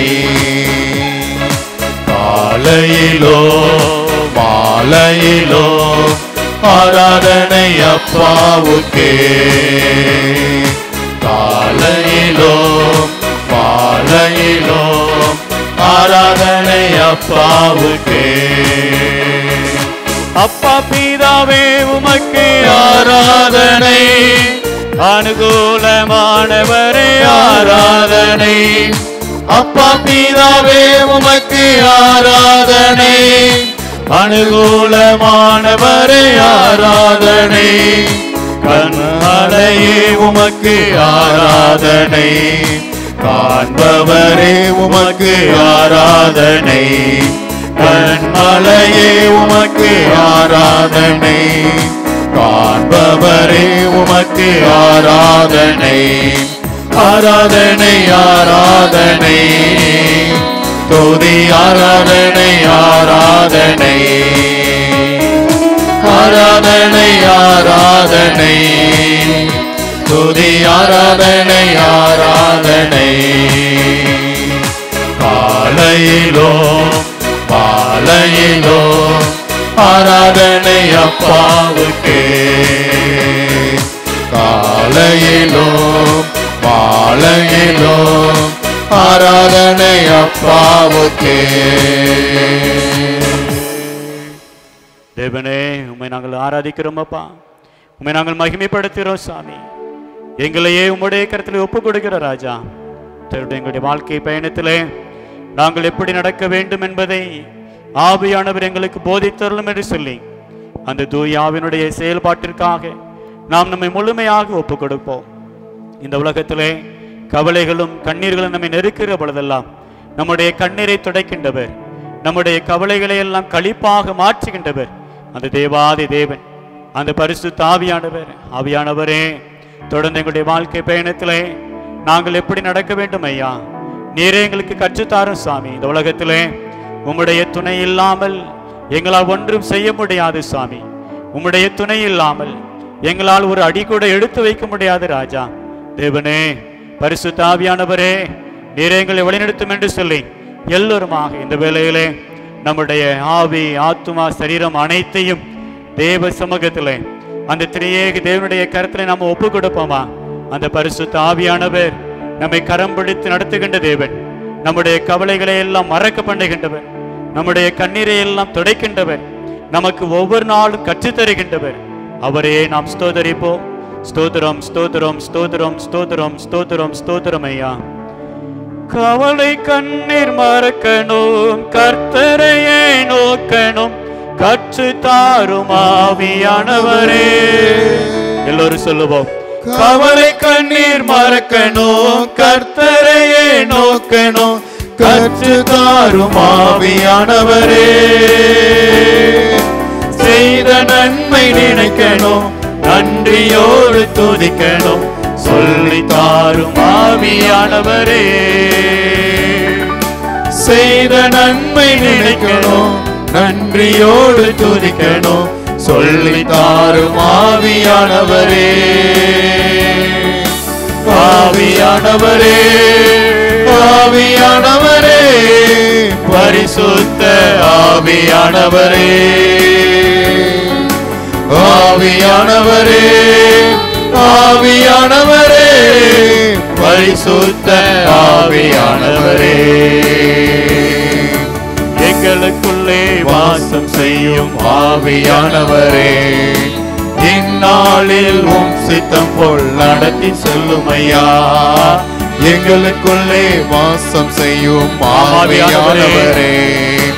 காலையிலோ மாலையிலோ ஆராதனை அப்பாவுக்கே, காலையிலோ மாலையிலோ ஆராதனை அப்பாவுக்கே. அப்பா பிதாவே உமக்கு ஆராதனை, அனுகூலமானவரே ஆராதனை, அப்பா பிதாவே உமக்கு ஆராதனை, அனுகூலமானவரே ஆராதனை, கண்மலையே உமக்கு ஆராதனை, காண்பவரே உமக்கு ஆராதனை, கண்மலையே உமக்கு ஆராதனை, காண்பவரே உமக்கு ஆராதனை, ஆராதனை ஆராதனை துதி ஆராதனை ஆராதனை, ஆராதனை ஆராதனை துதி ஆராதனை ஆராதனை, காலையிலோ மாலையிலோ ஆராதனை அப்பாவுக்கே, காலையிலோ மாலையிலோ ஆராதனை அப்பாவுக்கே. தேவனே உம்மை நாங்கள் ஆராதிக்கிறோம் அப்பா, உம்மை நாங்கள் மகிமைப்படுத்துகிறோம் சாமி. எங்களையே உம்முடைய கருத்தில் ஒப்புக் கொடுக்கிற ராஜா, எங்களுடைய வாழ்க்கை பயணத்திலே நாங்கள் எப்படி நடக்க வேண்டும் என்பதை ஆவியானவர் எங்களுக்கு போதித்தருளும் என்று சொல்லி அந்த தூய ஆவியினுடைய செயல்பாட்டிற்காக நாம் நம்மை முழுமையாக ஒப்புக் கொடுப்போம். இந்த உலகத்திலே கவலைகளும் கண்ணீர்களும் நம்மை நெருக்கிற பொழுதெல்லாம் நம்முடைய கண்ணீரை துடைக்கின்றவர், நம்முடைய கவலைகளை எல்லாம் களிப்பாக மாற்றுகின்றவர் அந்த தேவாதி தேவன், அந்த பரிசுத்த ஆவியானவர். ஆவியானவரே தொடர்ந்து எங்களுடைய வாழ்க்கை பயணத்திலே நாங்கள் எப்படி நடக்க வேண்டும் ஐயா, நீரே எங்களுக்கு கற்றுத்தாரும் சாமி. இந்த உலகத்திலே உம்முடைய துணை இல்லாமல் எங்களால் ஒன்றும் செய்ய முடியாது சாமி. உம்முடைய துணை இல்லாமல் எங்களால் ஒரு அடி கூட எடுத்து வைக்க முடியாது ராஜா. தேவனே, பரிசுத்த ஆவியானவரே, நீரே எங்களை வழிநடத்தும் என்று சொல்லி எல்லோருமாக இந்த வேளையிலே நம்முடைய ஆவி, ஆத்துமா, சரீரம் அனைத்தையும் தேவ சமூகத்திலே அந்த திரியேக தேவனுடைய கருத்திலே நாம் ஒப்பு கொடுப்போமா? அந்த பரிசுத்த ஆவியானவர் நம்மை கரம் பிடித்து நடத்துகின்ற தேவன், நம்முடைய கவலைகளை எல்லாம் மறக்க பண்ணுகின்றவர், நம்முடைய கண்ணீரை எல்லாம் துடைக்கின்றவர், நமக்கு ஒவ்வொரு நாளும் கற்றுத்தருகின்றவர். அவரே நாம் ஸ்தோதரிப்போம். ஸ்தோத்திரம், ஸ்தோத்திரம், ஸ்தோத்திரம், ஸ்தோத்திரம், ஸ்தோத்திரம், ஸ்தோத்திரம் ஐயா. கவலை கண்ணீர் மறக்கணும், கர்த்தரையே நோக்கணும், கற்று தாரும் ஆவியானவரே. எல்லோரும் சொல்லுவோம். கவலை கண்ணீர் மறக்கணும், கர்த்தரையே நோக்கணும், கற்று தாரும் ஆவியானவரே. செய்த நன்மை நினைக்கணும், நன்றியோடு துதிக்கணும், சொல்லி தாரும் ஆவியானவரே. செய்த நன்மை நினைக்கணும், நன்றியோடு துதிக்கணும், சொல்லி தாரும் ஆவியானவரே. ஆவியானவரே, ஆவியானவரே, பரிசுத்த ஆவியானவரே. ஆவியானவரே, ஆவியானவரே, பரிசுத்த ஆவியானவரே. எங்களுக்குள்ளே வாசம் செய்யும் ஆவியானவரே, இந்நாளில் உம் சித்தம் போல் நடத்தி செல்லும் ஐயா. எங்களுக்குள்ளே வாசம் செய்யும் ஆவியானவரே,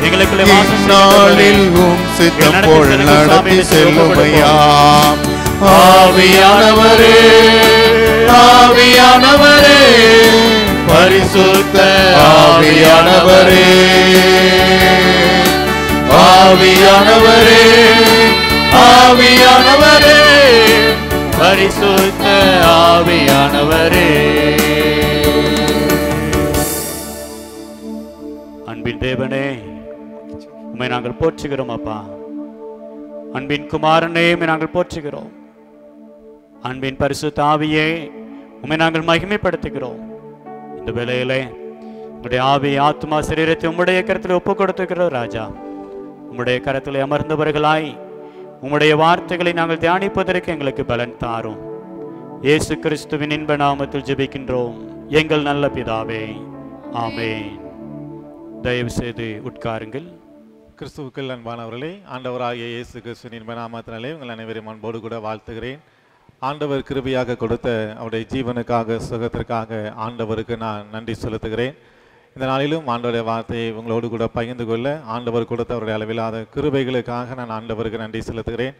இந்நாளில் உம் சித்தம் போல் நடத்தி செல்லும் ஐயா. ஆவியானவரே, ஆவியானவரே, பரிசுத்த ஆவியானவரே. ஆவியானவரே, ஆவியானவரே, பரிசுத்த ஆவியானவரே. அன்பின் தேவனே, உம்மை நாங்கள் போற்றுகிறோம் அப்பா. அன்பின் குமாரனே, உம்மை நாங்கள் போற்றுகிறோம். அன்பின் பரிசுத்த ஆவியே, உம்மை நாங்கள் மகிமைப்படுத்துகிறோம். இந்த வேளையிலே உம்முடைய ஆவி, ஆத்மா, சரீரத்தை உம்முடைய கரத்தில் ஒப்பு கொடுத்துக்கிறோம் ராஜா. உம்முடைய கரத்தில் அமர்ந்தவர்களாய் உம்முடைய வார்த்தைகளை நாங்கள் தியானிப்பதற்கு எங்களுக்கு பலன் தாரும். இயேசு கிறிஸ்துவின் இன்ப நாமத்தில் ஜெபிக்கின்றோம் எங்கள் நல்ல பிதாவே, ஆமென். தயவு செய்து உட்காருங்கள். கிறிஸ்துவுக்குள் அன்பானவர்களே, ஆண்டவராகிய இயேசு கிறிஸ்துவின் இன்ப நாமத்தினாலே உங்கள் அனைவரையும் அன்போடு கூட வாழ்த்துகிறேன். ஆண்டவர் கிருபையாக கொடுத்த அவருடைய ஜீவனுக்காக, சுகத்திற்காக ஆண்டவருக்கு நான் நன்றி செலுத்துகிறேன். இந்த நாளிலும் ஆண்டவருடைய வார்த்தையை உங்களோடு கூட பகிர்ந்து கொள்ள ஆண்டவர் கொடுத்த அவருடைய அளவில்லாத கிருபைகளுக்காக நான் ஆண்டவருக்கு நன்றி செலுத்துகிறேன்.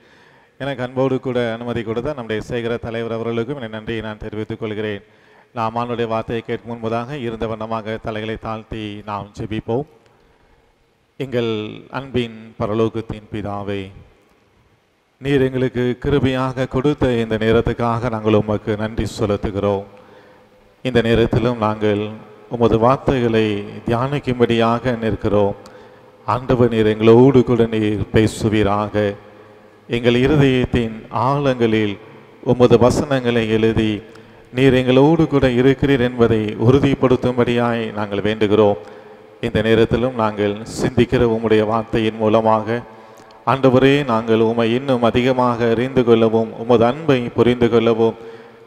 எனக்கு அன்போடு கூட அனுமதி கொடுத்த நம்முடைய சேகர தலைவர் அவர்களுக்கும் என் நன்றியை நான் தெரிவித்துக் கொள்கிறேன். நாம் ஆண்டவருடைய வார்த்தையை கேட்கும் முன்பதாக இருந்த வண்ணமாக தலைகளை தாழ்த்தி நாம் ஜெபிப்போம். எங்கள் அன்பின் பரலோகத்தின் பிதாவே, நீர் எங்களுக்கு கிருபையாக கொடுத்த இந்த நேரத்துக்காக நாங்கள் உமக்கு நன்றி செலுத்துகிறோம். இந்த நேரத்திலும் நாங்கள் உமது வார்த்தைகளை தியானிக்கும்படியாக நிற்கிறோம். ஆண்டவர், நீர் எங்களோடு கூட நீர் பேசுவீராக. எங்கள் இருதயத்தின் ஆழங்களில் உமது வசனங்களை எழுதி நீர் எங்களோடு கூட இருக்கிறீர் என்பதை உறுதிப்படுத்தும்படியாய் நாங்கள் வேண்டுகிறோம். இந்த நேரத்திலும் நாங்கள் சிந்திக்கிற உம்முடைய வார்த்தையின் மூலமாக ஆண்டவரே, நாங்கள் உம்மை இன்னும் அதிகமாக அறிந்து கொள்ளவும் உமது அன்பை புரிந்து கொள்ளவும்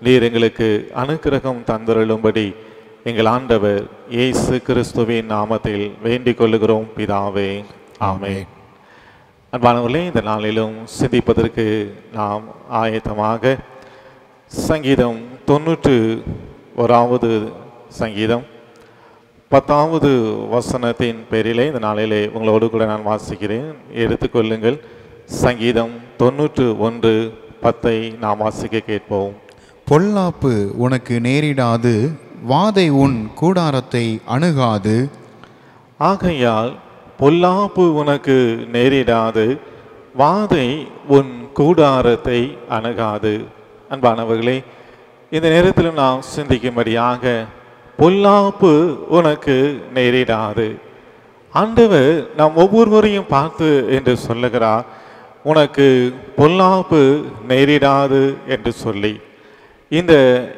நீர் எங்களுக்கு அனுக்கிரகம் தந்தருளும்படி எங்கள் ஆண்டவர் இயேசு கிறிஸ்துவின் நாமத்தில் வேண்டிக் கொள்ளுகிறோம் பிதாவே, ஆமென். அன்பானவர்களே, இந்த நாளிலும் சிந்திப்பதற்கு நாம் ஆயத்தமாக சங்கீதம் 91வது சங்கீதம் 10வது வசனத்தின் பேரிலே இந்த நாளிலே உங்களோடு கூட நான் வாசிக்கிறேன். எடுத்துக்கொள்ளுங்கள். சங்கீதம் 91:10 நாம் வாசிக்க கேட்போம். பொல்லாப்பு உனக்கு நேரிடாது, வாதை உன் கூடாரத்தை அணுகாது. ஆகையால் பொல்லாப்பு உனக்கு நேரிடாது, வாதை உன் கூடாரத்தை அணுகாது. அன்பானவர்களே, இந்த நேரத்திலும் நாம் சிந்திக்கும்படியாக பொல்லாப்பு உனக்கு நேரிடாது. ஆண்டவர் நாம் ஒவ்வொருவரையும் பார்த்து என்று சொல்லுகிறார், உனக்கு பொல்லாப்பு நேரிடாது என்று சொல்லி. இந்த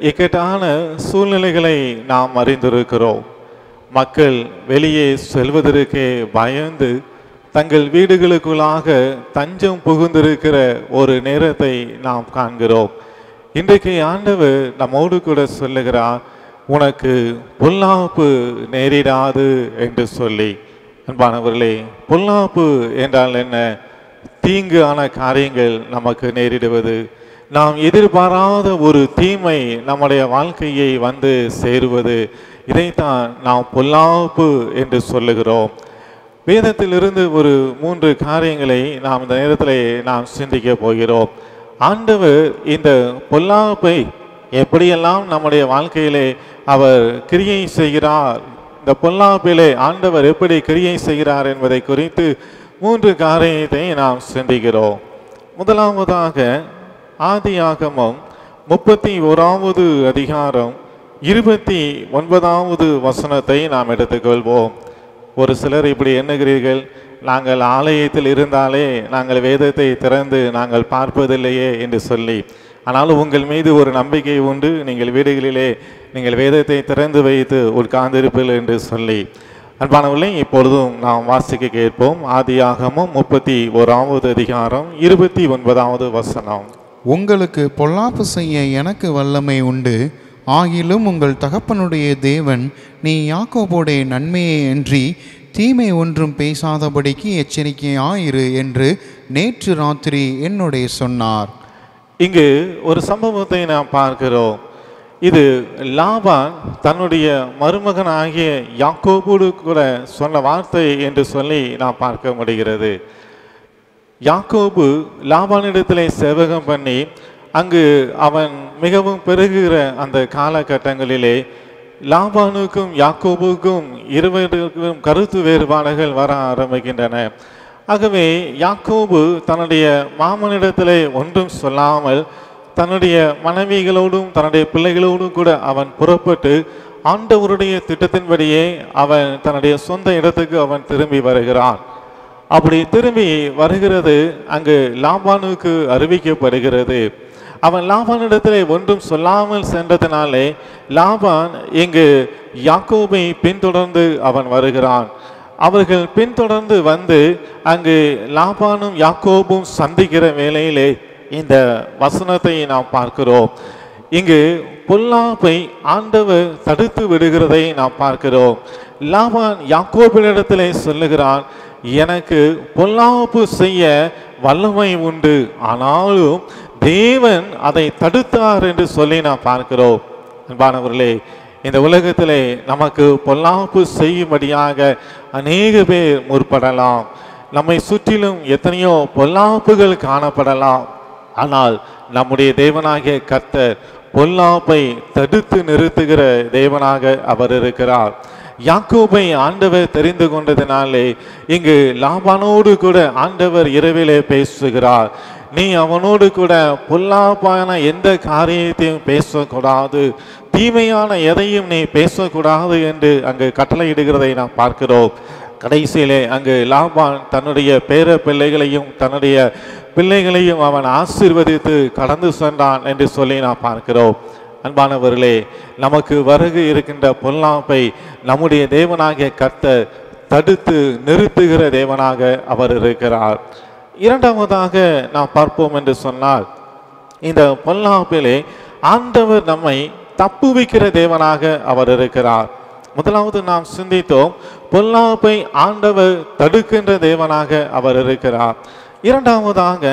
இக்கட்டான சூழ்நிலைகளை நாம் அறிந்திருக்கிறோம். மக்கள் வெளியே செல்வதற்கே பயந்து தங்கள் வீடுகளுக்குள்ளாக தஞ்சம் புகுந்திருக்கிற ஒரு நேரத்தை நாம் காண்கிறோம். இன்றைக்கு ஆண்டவர் நம்மோடு கூட சொல்லுகிறார், உனக்கு பொல்லாப்பு நேரிடாது என்று சொல்லி. அன்பானவர்களே, பொல்லாப்பு என்றால் என்ன? தீங்கான காரியங்கள் நமக்கு நேரிடுவது, நாம் எதிர்பாராத ஒரு தீமை நம்முடைய வாழ்க்கையை வந்து சேருவது, இதைத்தான் நாம் பொல்லாப்பு என்று சொல்லுகிறோம். வேதத்திலிருந்து ஒரு 3 காரியங்களை நாம் இந்த நேரத்தில் நாம் சிந்திக்க போகிறோம். ஆண்டவர் இந்த பொல்லாப்பை எப்படியெல்லாம் நம்முடைய வாழ்க்கையிலே அவர் கிரியை செய்கிறார், இந்த பொல்லாப்பிலே ஆண்டவர் எப்படி கிரியை செய்கிறார் என்பதை குறித்து 3 காரியத்தை நாம் சிந்திக்கிறோம். முதலாவதாக ஆதியாகமம் 31வது அதிகாரம் 29வது வசனத்தை நாம் எடுத்துக்கொள்வோம். ஒரு சிலர் இப்படி எண்ணுகிறீர்கள், நாங்கள் ஆலயத்தில் இருந்தாலே நாங்கள் வேதத்தை திறந்து நாங்கள் பார்ப்பதில்லையே என்று சொல்லி. ஆனாலும் உங்கள் மீது ஒரு நம்பிக்கை உண்டு, நீங்கள் வீடுகளிலே நீங்கள் வேதத்தை திறந்து வைத்து உட்கார்ந்திருப்பீர்கள் என்று சொல்லி. அன்பானவர்களே, இப்பொழுதும் நாம் வாசிக்க கேட்போம். ஆதியாகமம் 31வது அதிகாரம் 29வது வசனம். உங்களுக்கு பொல்லாப்பு செய்ய எனக்கு வல்லமை உண்டு, ஆகிலும் உங்கள் தகப்பனுடைய தேவன் நீ யாக்கோபோடைய நன்மையை அன்றி தீமை ஒன்றும் பேசாதபடிக்கு எச்சரிக்கையாயிரு என்று நேற்று ராத்திரி என்னுடைய சொன்னார். இங்கு ஒரு சம்பவத்தை நாம் பார்க்கிறோம். இது லாபான் தன்னுடைய மருமகன் ஆகிய யாக்கோபோடு கூட சொன்ன வார்த்தை என்று சொல்லி நாம் பார்க்க முடிகிறது. யாக்கோபு லாபானிடத்திலே சேவகம் பண்ணி அங்கு அவன் மிகவும் பெருகுகிற அந்த காலகட்டங்களிலே லாபானுக்கும் யாக்கோபுக்கும் இருவருக்கும் கருத்து வேறுபாடுகள் வர ஆரம்பிக்கின்றன. ஆகவே யாக்கோபு தன்னுடைய மாமனிடத்திலே ஒன்றும் சொல்லாமல் தன்னுடைய மனைவிகளோடும் தன்னுடைய பிள்ளைகளோடும் கூட அவன் புறப்பட்டு ஆண்டவருடைய திட்டத்தின்படியே அவன் தன்னுடைய சொந்த இடத்துக்கு அவன் திரும்பி வருகிறான். அப்படி திரும்பி வருகிறது அங்கு லாபானுக்கு அறிவிக்கப்படுகிறது. அவன் லாபானிடத்திலே ஒன்றும் சொல்லாமல் சென்றதினாலே லாபான் இங்கு யாக்கோபை பின்தொடர்ந்து அவன் வருகிறான். அவர்கள் பின்தொடர்ந்து வந்து அங்கு லாபானும் யாக்கோபும் சந்திக்கிற வேளையிலே இந்த வசனத்தை நாம் பார்க்கிறோம். இங்கு பொல்லாப்பை ஆண்டவர் தடுத்து விடுகிறதை நாம் பார்க்கிறோம். லாபான் யாக்கோபினிடத்திலே சொல்லுகிறான், எனக்கு பொல்லாப்பு செய்ய வல்லமை உண்டு, ஆனாலும் தேவன் அதை தடுத்தார் என்று சொல்லி நாம் பார்க்கிறோம். அன்பானவர்களே, இந்த உலகத்திலே நமக்கு பொல்லாப்பு செய்யும்படியாக அநேக பேர் முற்படலாம். நம்மை சுற்றிலும் எத்தனையோ பொல்லாப்புகள் காணப்படலாம். ஆனால் நம்முடைய தேவனாகிய கர்த்தர் பொல்லாப்பை தடுத்து நிறுத்துகிற தேவனாக அவர் இருக்கிறார். யாக்கோபை ஆண்டவர் தெரிந்து கொண்டதினாலே இங்கு லாபானோடு கூட ஆண்டவர் இரவிலே பேசுகிறார். நீ அவனோடு கூட பொல்லாப்பான எந்த காரியத்தையும் பேசக்கூடாது, தீமையான எதையும் நீ பேசக்கூடாது என்று அங்கு கட்டளையிடுகிறதை நாம் பார்க்கிறோம். கடைசியிலே அங்கு லாபான் தன்னுடைய பேர பிள்ளைகளையும் தன்னுடைய பிள்ளைகளையும் அவன் ஆசீர்வதித்து கடந்து சென்றான் என்று சொல்லி நாம் பார்க்கிறோம். அன்பானவர்களே, நமக்கு வருகை இருக்கின்ற பொல்லாப்பை நம்முடைய தேவனாகிய கர்த்தர் தடுத்து நிறுத்துகிற தேவனாக அவர் இருக்கிறார். இரண்டாவதாக நாம் பார்ப்போம் என்று சொன்னால், இந்த பொல்லாப்பிலே ஆண்டவர் நம்மை தப்புவிக்கிற தேவனாக அவர் இருக்கிறார். முதலாவது நாம் சிந்தித்தோம், பொல்லாப்பை ஆண்டவர் தடுக்கின்ற தேவனாக அவர் இருக்கிறார். இரண்டாவதாக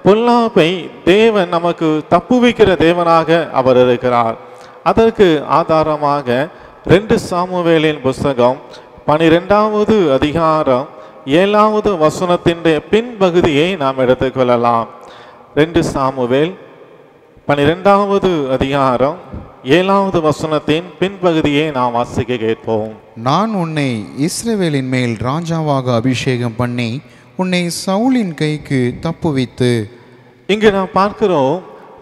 பொல்லாப்பை தேவன் நமக்கு தப்புவிக்கிற தேவனாக அவர் இருக்கிறார். அதற்கு ஆதாரமாக 2 சாமுவேலின் புஸ்தகம் 12வது அதிகாரம் 7வது வசனத்தின் பின்பகுதியை நாம் எடுத்துக்கொள்ளலாம். 2 சாமுவேல் 12வது அதிகாரம் 7வது வசனத்தின் பின்பகுதியை நாம் வாசிக்க கேட்போம். நான் உன்னை இஸ்ரவேலின் மேல் ராஜாவாக அபிஷேகம் பண்ணி உன்னை சவுலின் கைக்கு தப்புவித்து. இங்கு நாம் பார்க்கிறோம்,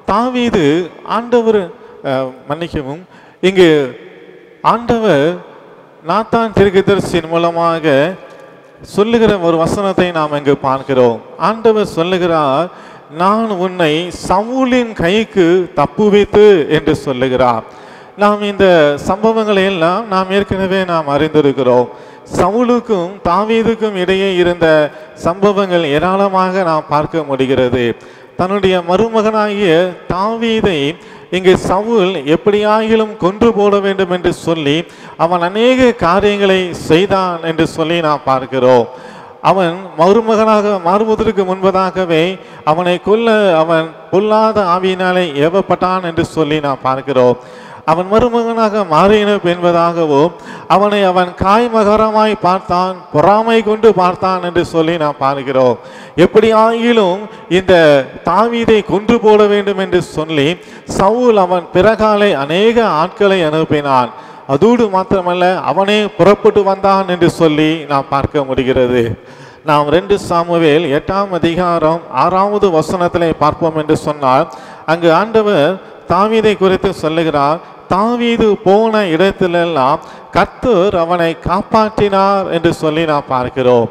தாவீது ஆண்டவர் மன்னிக்கவும், இங்கு ஆண்டவர் நாத்தான் தீர்க்கதரிசியின் மூலமாக சொல்லுகிற ஒரு வசனத்தை நாம் இங்கு பார்க்கிறோம். ஆண்டவர் சொல்லுகிறார், நான் உன்னை சவுலின் கைக்கு தப்புவித்து என்று சொல்லுகிறார். நாம் இந்த சம்பவங்களை எல்லாம் நாம் ஏற்கனவே நாம் அறிந்திருக்கிறோம். சவுலுக்கும் தாவீதுக்கும் இடையே இருந்த சம்பவங்கள் ஏராளமாக நாம் பார்க்க முடிகிறது. தன்னுடைய மருமகனாகிய தாவீதை இங்கு சவுல் எப்படியாகிலும் கொன்று போட வேண்டும் என்று சொல்லி அவன் அநேக காரியங்களை செய்தான் என்று சொல்லி நாம் பார்க்கிறோம். அவன் மருமகனாக மாறுவதற்கு முன்பதாகவே அவனை கொல்ல அவன் பொல்லாத ஆவியினாலே ஏவப்பட்டான் என்று சொல்லி நாம் பார்க்கிறோம். அவன் மருமகனாக மாறின என்பதாகவும் அவனை அவன் காய்மகரமாய் பார்த்தான், பொறாமை கொண்டு பார்த்தான் என்று சொல்லி நாம் பார்க்கிறோம். எப்படி ஆகிலும் இந்த தாவீதை கொன்று போட வேண்டும் என்று சொல்லி சவுல் அவன் பிறகாலை அநேக ஆட்களை அனுப்பினான். அதோடு மாத்திரமல்ல, அவனே புறப்பட்டு வந்தான் என்று சொல்லி நாம் பார்க்க முடிகிறது. நாம் 2 சாமுவேல் 8ஆம் அதிகாரம் 6வது வசனத்திலே பார்ப்போம் என்று சொன்னால், அங்கு ஆண்டவர் தாவீதை குறித்து சொல்லுகிறார், தாவீது போன இடத்திலெல்லாம் கர்த்தர் அவனை காப்பாற்றினார் என்று சொல்லி நாம் பார்க்கிறோம்.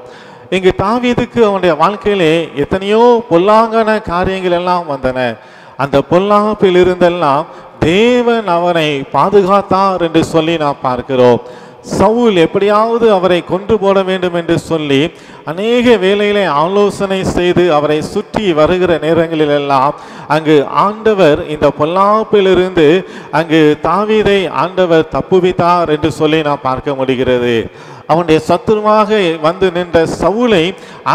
இங்கு தாவீதுக்கு அவனுடைய வாழ்க்கையிலே எத்தனையோ பொல்லாங்கான காரியங்கள் எல்லாம் வந்தன. அந்த பொல்லாப்பில் இருந்தெல்லாம் தேவன் அவனை பாதுகாத்தார் என்று சொல்லி நாம் பார்க்கிறோம். சவுல் எப்படியாவது அவரை கொன்று போட வேண்டும் என்று சொல்லி அநேக வேளையிலே ஆலோசனை செய்து அவரை சுற்றி வருகிற நேரங்களிலெல்லாம் அங்கு ஆண்டவர் இந்த பொல்லாப்பிலிருந்து அங்கு தாவீதை ஆண்டவர் தப்புவித்தார் என்று சொல்லி நாம் பார்க்க முடிகிறது. அவனுடைய சத்துருவாக வந்து நின்ற சவுலை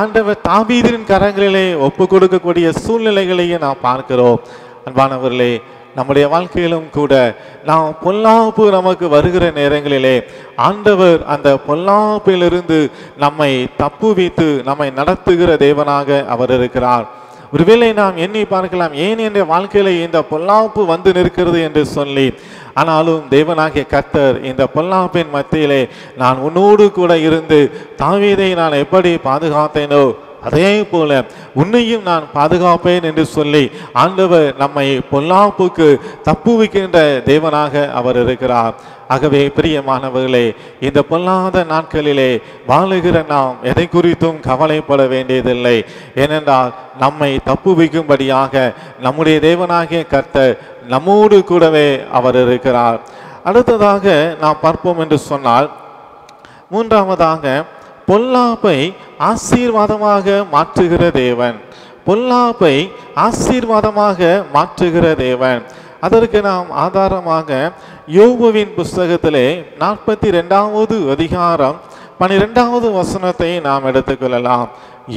ஆண்டவர் தாவீதின் கரங்களிலே ஒப்பு கொடுக்கக்கூடிய சூழ்நிலைகளையும் நாம் பார்க்கிறோம். அன்பானவர்களே, நம்முடைய வாழ்க்கையிலும் கூட நாம் பொல்லாப்பு நமக்கு வருகிற நேரங்களிலே ஆண்டவர் அந்த பொல்லாப்பிலிருந்து நம்மை தப்புவித்து நம்மை நடத்துகிற தேவனாக அவர் இருக்கிறார். ஒருவேளை நாம் எண்ணி பார்க்கலாம், ஏன் என்ற வாழ்க்கையில இந்த பொல்லாப்பு வந்து நிற்கிறது என்று சொல்லி. ஆனாலும் தேவனாகிய கர்த்தர் இந்த பொல்லாப்பின் மத்தியிலே நான் உன்னோடு கூட இருந்து தாவீதை நான் எப்படி பாதுகாத்தேனோ அதே போல உன்னையும் நான் பாதுகாப்பேன் என்று சொல்லி ஆண்டவர் நம்மை பொல்லாப்புக்கு தப்புவிக்கின்ற தேவனாக அவர் இருக்கிறார். ஆகவே பிரியமானவர்களே, இந்த பொல்லாத நாட்களிலே வாழுகிற நாம் எதை குறித்தும் கவலைப்பட வேண்டியதில்லை. ஏனென்றால் நம்மை தப்புவிக்கும்படியாக நம்முடைய தேவனாகிய கர்த்தர் நம்மோடு கூடவே அவர் இருக்கிறார். அடுத்ததாக நாம் பார்ப்போம் என்று சொன்னால், 3ஆவதாக பொல்லாப்பை ஆசீர்வாதமாக மாற்றுகிற தேவன். பொல்லாப்பை ஆசீர்வாதமாக மாற்றுகிற தேவன். அதற்கு நாம் ஆதாரமாக யோபுவின் புஸ்தகத்திலே 42வது அதிகாரம் 12வது வசனத்தை நாம் எடுத்துக்கொள்ளலாம்.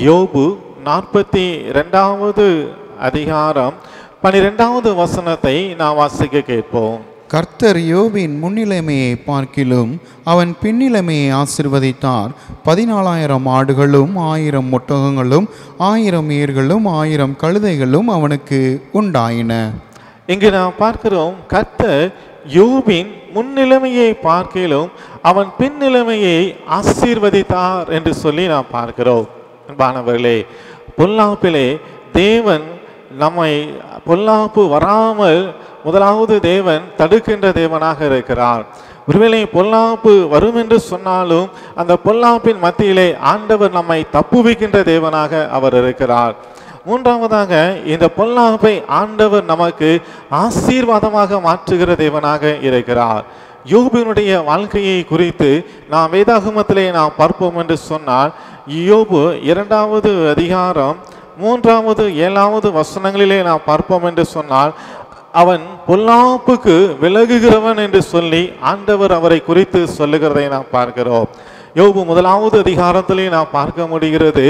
யோபு 42வது அதிகாரம் 12வது வசனத்தை நாம் வாசிக்க கேட்போம். கர்த்தர் யோபின் முன்னிலைமையை பார்க்கிலும் அவன் பின்னிலைமையை ஆசிர்வதித்தார். 14,000 ஆடுகளும் 1000 ஒட்டகங்களும் 1000 ஏர்களும் 1000 கழுதைகளும் அவனுக்கு உண்டாயின. இங்கு நாம் பார்க்கிறோம், கர்த்தர் யோபின் முன்னிலைமையை பார்க்கிலும் அவன் பின்னிலைமையை ஆசீர்வதித்தார் என்று சொல்லி நாம் பார்க்கிறோம். அன்பானவர்களே, பொல்லாப்பிலே தேவன் நம்மை பொல்லாப்பு வராமல் முதலாவது தேவன் தடுக்கின்ற தேவனாக இருக்கிறார். ஒருவேளை பொல்லாப்பு வரும் என்று சொன்னாலும் அந்த பொல்லாப்பின் மத்தியிலே ஆண்டவர் நம்மை தப்புவிக்கின்ற தேவனாக அவர் இருக்கிறார். 3ஆவதாக இந்த பொல்லாப்பை ஆண்டவர் நமக்கு ஆசீர்வாதமாக மாற்றுகிற தேவனாக இருக்கிறார். யோபுவினுடைய வாழ்க்கையை குறித்து நாம் வேதாகமத்திலே நாம் பார்ப்போம் என்று சொன்னால், யோபு 2வது அதிகாரம் 3வது 7வது வசனங்களிலே நாம் பார்ப்போம் என்று சொன்னால், அவன் பொல்லாப்புக்கு விலகுகிறவன் என்று சொல்லி ஆண்டவர் அவரை குறித்து சொல்லுகிறதை நாம் பார்க்கிறோம். யோபு 1வது அதிகாரத்திலே நாம் பார்க்க முடிகிறது,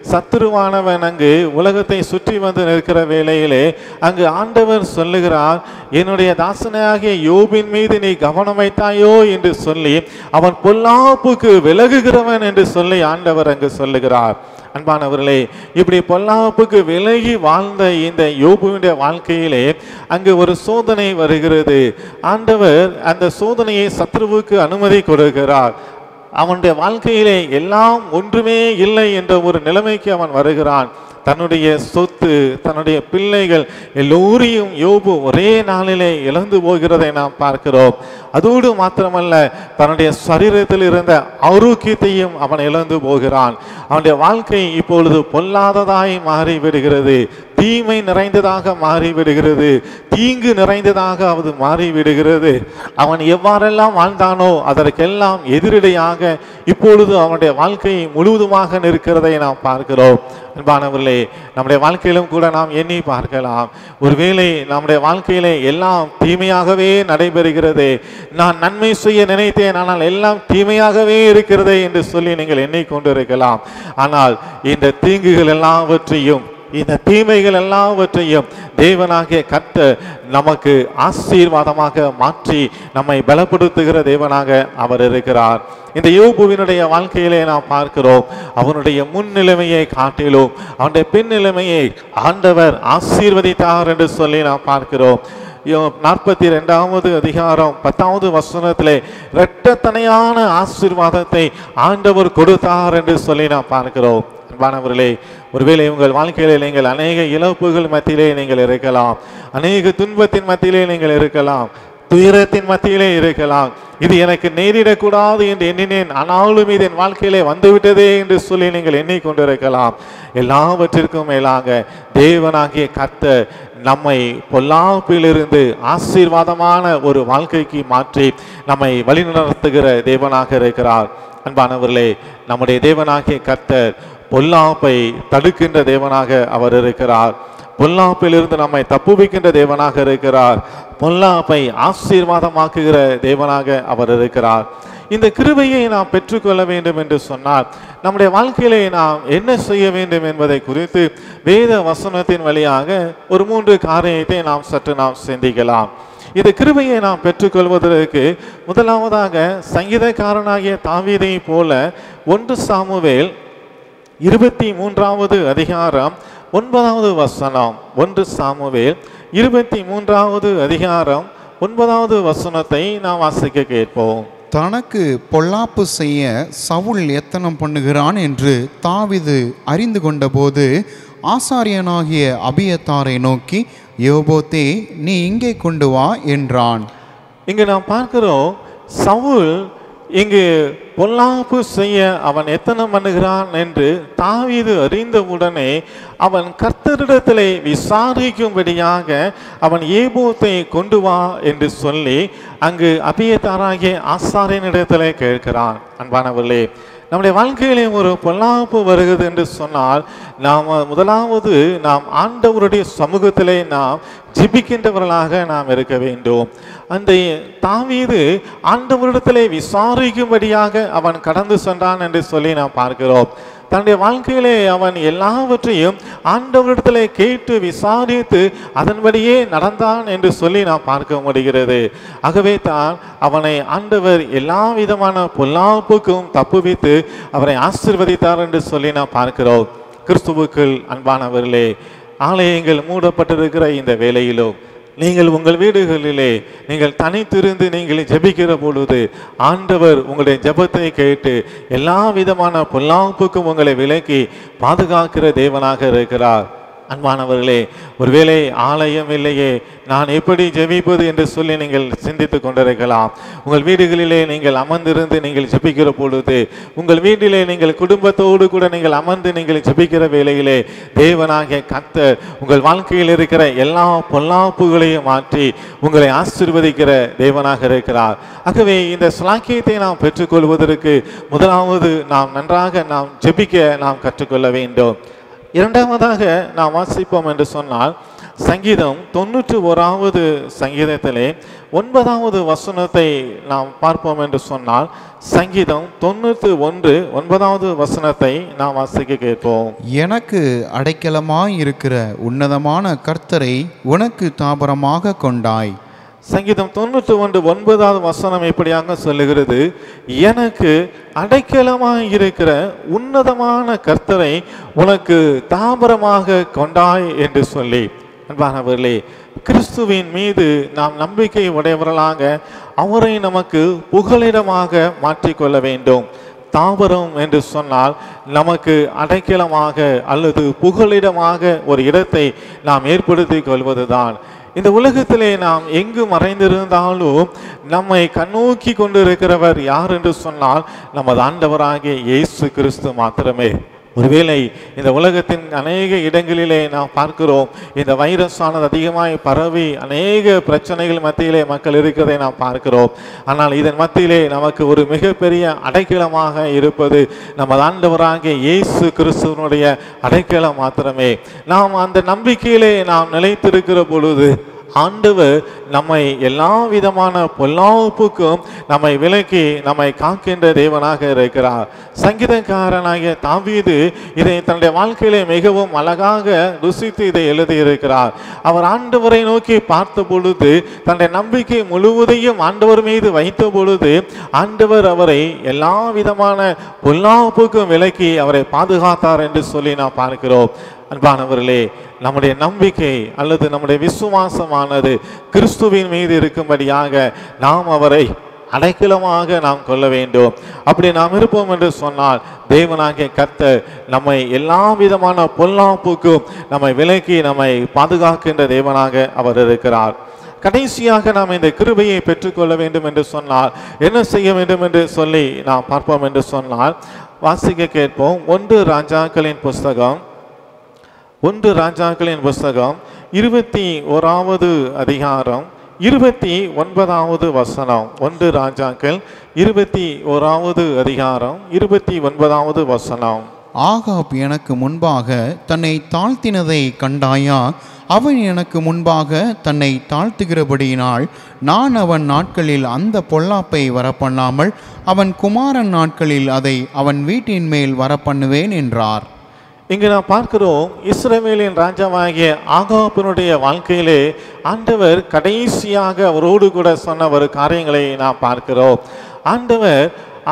சத்துருவானவன் அங்கு உலகத்தை சுற்றி வந்து நிற்கிற வேளையிலே அங்கு ஆண்டவர் சொல்லுகிறார், என்னுடைய தாசனாகிய யோபின் மீது நீ கவனம் வைத்தாயோ என்று சொல்லி அவன் பொல்லாப்புக்கு விலகுகிறவன் என்று சொல்லி ஆண்டவர் அங்கு சொல்லுகிறார். அன்பானவர்களே, இப்படி பொல்லாப்புக்கு விலகி வாழ்ந்த இந்த யோபுவினுடைய வாழ்க்கையிலே அங்கு ஒரு சோதனை வருகிறது. ஆண்டவர் அந்த சோதனையை சத்ருவுக்கு அனுமதி கொடுக்கிறார். அவனுடைய வாழ்க்கையிலே எல்லாம் ஒன்றுமே இல்லை என்ற ஒரு நிலைமைக்கு அவன் வருகிறான். தன்னுடைய சொத்து, தன்னுடைய பிள்ளைகள் எல்லோரையும் யோபு ஒரே நாளிலே இழந்து போகிறதை நாம் பார்க்கிறோம். அதோடு மாத்திரமல்ல, தன்னுடைய சரீரத்தில் இருந்த ஆரோக்கியத்தையும் அவன் இழந்து போகிறான். அவனுடைய வாழ்க்கை இப்பொழுது பொல்லாததாய் மாறிவிடுகிறது, தீமை நிறைந்ததாக மாறிவிடுகிறது, தீங்கு நிறைந்ததாக அது மாறிவிடுகிறது. அவன் எவ்வாறெல்லாம் வாழ்ந்தானோ அதற்கெல்லாம் எதிரடையாக இப்பொழுது அவனுடைய வாழ்க்கை முழுவதுமாக நிற்கிறதை நாம் பார்க்கிறோம். அன்பானவர்களே, நம்முடைய வாழ்க்கையிலும் கூட நாம் எண்ணி பார்க்கலாம். ஒருவேளை நம்முடைய வாழ்க்கையிலே எல்லாம் தீமையாகவே நடைபெறுகிறது, நான் நன்மை செய்ய நினைத்தேன் ஆனால் எல்லாம் தீமையாகவே இருக்கிறது என்று சொல்லி நீங்கள் எண்ணிக்கொண்டிருக்கலாம். ஆனால் இந்த தீங்குகள் எல்லாவற்றையும், இந்த தீமைகள் எல்லாவற்றையும் தேவனாகிய கர்த்தர் நமக்கு ஆசீர்வாதமாக மாற்றி நம்மை பலப்படுத்துகிற தேவனாக அவர் இருக்கிறார். இந்த யோபுவினுடைய வாழ்க்கையிலே நாம் பார்க்கிறோம், அவனுடைய முன்னிலைமையை காட்டிலும் அவனுடைய பின் நிலைமையை ஆண்டவர் ஆசீர்வதித்தார் என்று சொல்லி நாம் பார்க்கிறோம். 42வது அதிகாரம் 10வது வசனத்திலே இரட்டத்தனையான ஆசீர்வாதத்தை ஆண்டவர் கொடுத்தார் என்று சொல்லி நாம் பார்க்கிறோம். அன்பானவர்களே, ஒருவேளை உங்கள் வாழ்க்கையிலே நீங்கள் அநேக இழப்புகள் மத்தியிலே நீங்கள் இருக்கலாம், அநேக துன்பத்தின் மத்தியிலே நீங்கள் இருக்கலாம், துயரத்தின் மத்தியிலே இருக்கலாம். இது எனக்கு நேரிடக்கூடாது என்று எண்ணினேன், ஆனாலும் இது என் வாழ்க்கையிலே வந்துவிட்டதே என்று சொல்லி நீங்கள் எண்ணிக்கொண்டிருக்கலாம். எல்லாவற்றிற்கும் மேலாக தேவனாகிய கர்த்தர் நம்மை பொல்லாப்பிலிருந்து ஆசீர்வாதமான ஒரு வாழ்க்கைக்கு மாற்றி நம்மை வழிநடத்துகிற தேவனாக இருக்கிறார். அன்பானவர்களே, நம்முடைய தேவனாகிய கர்த்தர் பொல்லாப்பை தடுக்கின்ற தேவனாக அவர் இருக்கிறார். பொல்லாப்பிலிருந்து நம்மை தப்புவிக்கின்ற தேவனாக இருக்கிறார். பொல்லாப்பை ஆசீர்வாதமாக்குகிற தேவனாக அவர் இருக்கிறார். இந்த கிருபையை நாம் பெற்றுக்கொள்ள வேண்டும் என்று சொன்னால் நம்முடைய வாழ்க்கையிலே நாம் என்ன செய்ய வேண்டும் என்பதை குறித்து வேத வசனத்தின் வழியாக ஒரு 3 காரியத்தை நாம் சற்று சிந்திக்கலாம். இந்த கிருபையை நாம் பெற்றுக்கொள்வதற்கு முதலாவதாக சங்கீதக்காரனாகிய தாவீதை போல 1 சாமுவேல் 23வது அதிகாரம் 9வது வசனம், 1 சாமுவேல் 23வது அதிகாரம் 9வது வசனத்தை நாம் வாசிக்க கேட்போம். தனக்கு பொல்லாப்பு செய்ய சவுல் எத்தனம் பண்ணுகிறான் என்று தாவீது அறிந்து கொண்டபோது ஆசாரியனாகிய அபியத்தாரை நோக்கி, யோபோத்தே, நீ இங்கே கொண்டு வா என்றான். இங்கு நாம் பார்க்கிறோம், சவுல் இங்கு பொல்லாப்பு செய்ய அவன் எத்தனம் பண்ணுகிறான் என்று தாவீது அறிந்தவுடனே அவன் கர்த்தரிடத்திலே விசாரிக்கும்படியாக அவன் ஏபோத்தை கொண்டு வா என்று சொல்லி அங்கு அபியத்தாராகிய ஆசாரியனிடத்திலே கேட்கிறான். அன்பானவர்களே, நம்முடைய வாழ்க்கையிலே ஒரு பொல்லாப்பு வருகிறது என்று சொன்னால் நாம் முதலாவது நாம் ஆண்டவருடைய சமூகத்திலே நாம் ஜெபிக்கின்றவர்களாக நாம் இருக்க வேண்டும். அந்த தாவீது ஆண்டவரிடத்திலே விசாரிக்கும்படியாக அவன் கடந்து சென்றான் என்று சொல்லி நாம் பார்க்கிறோம். தன்னுடைய வாழ்க்கையிலே அவன் எல்லாவற்றையும் ஆண்டவரிடத்திலே கேட்டு விசாரித்து அதன்படியே நடந்தான் என்று சொல்லி நாம் பார்க்க முடிகிறது. ஆகவே தான் அவனை ஆண்டவர் எல்லா விதமான பொல்லாப்புக்கும் தப்புவித்து அவரை ஆசீர்வதித்தார் என்று சொல்லி நாம் பார்க்கிறோம். கிறிஸ்துவுக்குள் அன்பானவர்களே, ஆலயங்கள் மூடப்பட்டிருக்கிற இந்த வேளையிலும் நீங்கள் உங்கள் வீடுகளிலே நீங்கள் தனித்திருந்து நீங்கள் ஜெபிக்கிற பொழுது ஆண்டவர் உங்களுடைய ஜெபத்தை கேட்டு எல்லா விதமான பொல்லாப்புக்கும் உங்களை விலக்கி பாதுகாக்கிற தேவனாக இருக்கிறார். அன்பானவர்களே, ஒருவேளை ஆலயம் இல்லையே, நான் எப்படி ஜெபிப்பது என்று சொல்லி நீங்கள் சிந்தித்து கொண்டிருக்கலாம். உங்கள் வீடுகளிலே நீங்கள் அமர்ந்திருந்து நீங்கள் ஜெபிக்கிற பொழுது, உங்கள் வீட்டிலே நீங்கள் குடும்பத்தோடு கூட நீங்கள் அமர்ந்து நீங்கள் ஜெபிக்கிற வேளையிலே தேவனாகிய கர்த்தர் உங்கள் வாழ்க்கையில் இருக்கிற எல்லா பொல்லாப்புகளையும் மாற்றி உங்களை ஆசீர்வதிக்கிற தேவனாக இருக்கிறார். ஆகவே இந்த ஸ்லாக்கியத்தை நாம் பெற்றுக்கொள்வதற்கு முதலாவது நாம் நன்றாக நாம் ஜெபிக்க நாம் கற்றுக்கொள்ள வேண்டும். இரண்டாவதாக நாம் வாசிப்போம் என்று சொன்னால் சங்கீதம் 91வது சங்கீதத்திலே 9வது வசனத்தை நாம் பார்ப்போம் என்று சொன்னால் சங்கீதம் 91:9வது வசனத்தை நாம் வாசிக்க கேட்போம். எனக்கு அடைக்கலமாய் இருக்கிற உன்னதமான கர்த்தரை உனக்கு தாபரமாக கொண்டாய். சங்கீதம் 91:9வது வசனம் எப்படியாக சொல்லுகிறது, எனக்கு அடைக்கலமாய் இருக்கிற உன்னதமான கர்த்தரை உனக்கு தாபரமாக கொண்டாய் என்று சொல்லி. அன்பானவர்களே, கிறிஸ்துவின் மீது நாம் நம்பிக்கை உடையவர்களாக அவரை நமக்கு புகலிடமாக மாற்றிக்கொள்ள வேண்டும். தாவரம் என்று சொன்னால் நமக்கு அடைக்கலமாக அல்லது புகலிடமாக ஒரு இடத்தை நாம் ஏற்படுத்தி கொள்வதுதான். இந்த உலகத்திலே நாம் எங்கு மறைந்திருந்தாலும் நம்மை கண்ணோக்கி கொண்டிருக்கிறவர் யார் என்று சொன்னால் நமது ஆண்டவராகிய இயேசு கிறிஸ்து மாத்திரமே. ஒருவேளை இந்த உலகத்தின் அநேக இடங்களிலே நாம் பார்க்கிறோம், இந்த வைரஸ் ஆனது அதிகமாய் பரவி அநேக பிரச்சனைகள் மத்தியிலே மக்கள் இருக்கிறதை நாம் பார்க்கிறோம். ஆனால் இதன் மத்தியிலே நமக்கு ஒரு மிகப்பெரிய அடைக்கலமாக இருப்பது நமது ஆண்டவராகிய இயேசு கிறிஸ்துவனுடைய அடைக்கலம் மாத்திரமே. நாம் அந்த நம்பிக்கையிலே நாம் நிலைத்திருக்கிற பொழுது ஆண்டவர் நம்மை எல்லா விதமான பொல்லாப்புக்கும் நம்மை விலக்கி நம்மை காக்கின்ற தேவனாக இருக்கிறார். சங்கீதக்காரனாகிய தாவீது இதை தன்னுடைய வாழ்க்கையிலே மிகவும் அழகாக ருசித்து இதை எழுதியிருக்கிறார். அவர் ஆண்டவரை நோக்கி பார்த்த பொழுது, தன்னுடைய நம்பிக்கை முழுவதையும் ஆண்டவர் மீது வைத்த பொழுது ஆண்டவர் அவரை எல்லா விதமான பொல்லாப்புக்கும் விலக்கி அவரை பாதுகாத்தார் என்று சொல்லி நாம் பார்க்கிறோம். அன்பானவர்களே, நம்முடைய நம்பிக்கை அல்லது நம்முடைய விசுவாசமானது கிறிஸ்துவின் மீது இருக்கும்படியாக நாம் அவரை அடைக்கலமாக நாம் கொள்ள வேண்டும். அப்படி நாம் இருப்போம் என்று சொன்னால் தேவனாகிய கர்த்தர் நம்மை எல்லா விதமான பொல்லாப்புக்கும் நம்மை விலக்கி நம்மை பாதுகாக்கின்ற தேவனாக அவர் இருக்கிறார். கடைசியாக நாம் இந்த கிருபையை பெற்றுக்கொள்ள வேண்டும் என்று சொன்னால் என்ன செய்ய வேண்டும் என்று சொல்லி நாம் பார்ப்போம் என்று சொன்னால் வாசிக்க கேட்போம். 1 ராஜாக்களின் புஸ்தகம் 21வது அதிகாரம் 29வது வசனம். 1 ராஜாக்கள் 21வது அதிகாரம் 29வது வசனம். ஆகாப் எனக்கு முன்பாக தன்னை தாழ்த்தினதை கண்டாயா? அவன் எனக்கு முன்பாக தன்னை தாழ்த்துகிறபடியினால் நான் அவன் நாட்களில் அந்த பொல்லாப்பை வரப்பண்ணாமல் அவன் குமாரன் நாட்களில் அதை அவன் வீட்டின் மேல் வரப்பண்ணுவேன் என்றார். இங்கு நாம் பார்க்கிறோம், இஸ்ரவேலின் ராஜாவாகிய ஆகாபினுடைய வாழ்க்கையிலே ஆண்டவர் கடைசியாக அவரோடு கூட சொன்ன ஒரு காரியங்களை நாம் பார்க்கிறோம். ஆண்டவர்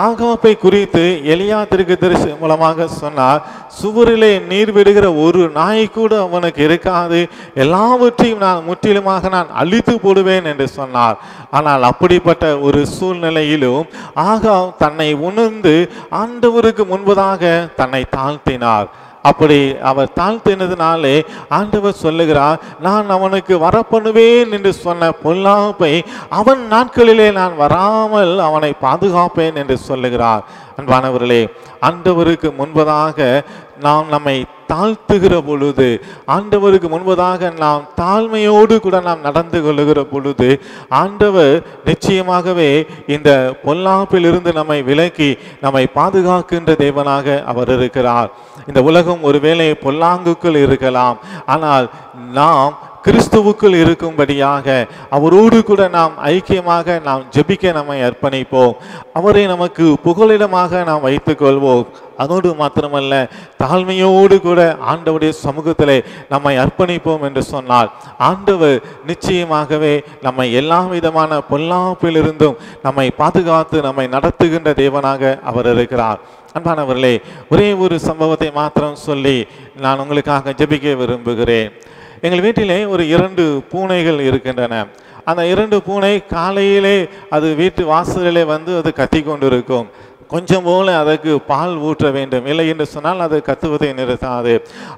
ஆகாப்பை குறித்து எலியா தீர்க்கதரிசி மூலமாக சொன்னார், சுவரிலே நீர் விடுகிற ஒரு நாய் கூட அவனுக்கு இருக்காது, எல்லாவற்றையும் நான் முற்றிலுமாக நான் அழித்து போடுவேன் என்று சொன்னார். ஆனால் அப்படிப்பட்ட ஒரு சூழ்நிலையிலும் ஆகாப் தன்னை உணர்ந்து ஆண்டவருக்கு முன்பதாக தன்னை தாழ்த்தினார். அப்படி அவர் தாழ்த்தினதினாலே ஆண்டவர் சொல்லுகிறார், நான் அவனுக்கு வரப்பண்ணுவேன் என்று சொன்ன பொல்லாப்பை அவன் நாட்களிலே நான் வராமல் அவனை பாதுகாப்பேன் என்று சொல்லுகிறார். அன்பானவர்களே, ஆண்டவருக்கு முன்பதாக நாம் நம்மை தாழ்த்துகிற பொழுது, ஆண்டவருக்கு முன்பதாக நாம் தாழ்மையோடு கூட நாம் நடந்து கொள்ளுகிற பொழுது ஆண்டவர் நிச்சயமாகவே இந்த பொல்லாப்பில் இருந்து நம்மை விலக்கி நம்மை பாதுகாக்கின்ற தேவனாக அவர் இருக்கிறார். இந்த உலகம் ஒருவேளை பொல்லாங்குக்குள் இருக்கலாம், ஆனால் நாம் கிறிஸ்துவுக்குள் இருக்கும்படியாக அவரோடு கூட நாம் ஐக்கியமாக நாம் ஜெபிக்க நம்மை அர்ப்பணிப்போம். அவரை நமக்கு புகலிடமாக நாம் வைத்துக் கொள்வோம். அதோடு மாத்திரமல்ல, தாழ்மையோடு கூட ஆண்டவருடைய சமூகத்திலே நம்மை அர்ப்பணிப்போம் என்று சொன்னால் ஆண்டவர் நிச்சயமாகவே நம்மை எல்லா விதமான பொல்லாப்பிலிருந்தும் நம்மை பாதுகாத்து நம்மை நடத்துகின்ற தேவனாக அவர் இருக்கிறார். அன்பானவர்களே, ஒரே ஒரு சம்பவத்தை மாத்திரம் சொல்லி நான் உங்களுக்காக ஜெபிக்க விரும்புகிறேன். எங்கள் வீட்டிலே ஒரு 2 பூனைகள் இருக்கின்றன. அந்த 2 பூனை காலையிலே அது வீட்டு வாசலிலே வந்து அது கத்தி கொண்டு இருக்கும். கொஞ்சம் போல அதற்கு பால் ஊற்ற வேண்டும், இல்லை என்று சொன்னால் அது கத்துவதை நிறுத்தாது.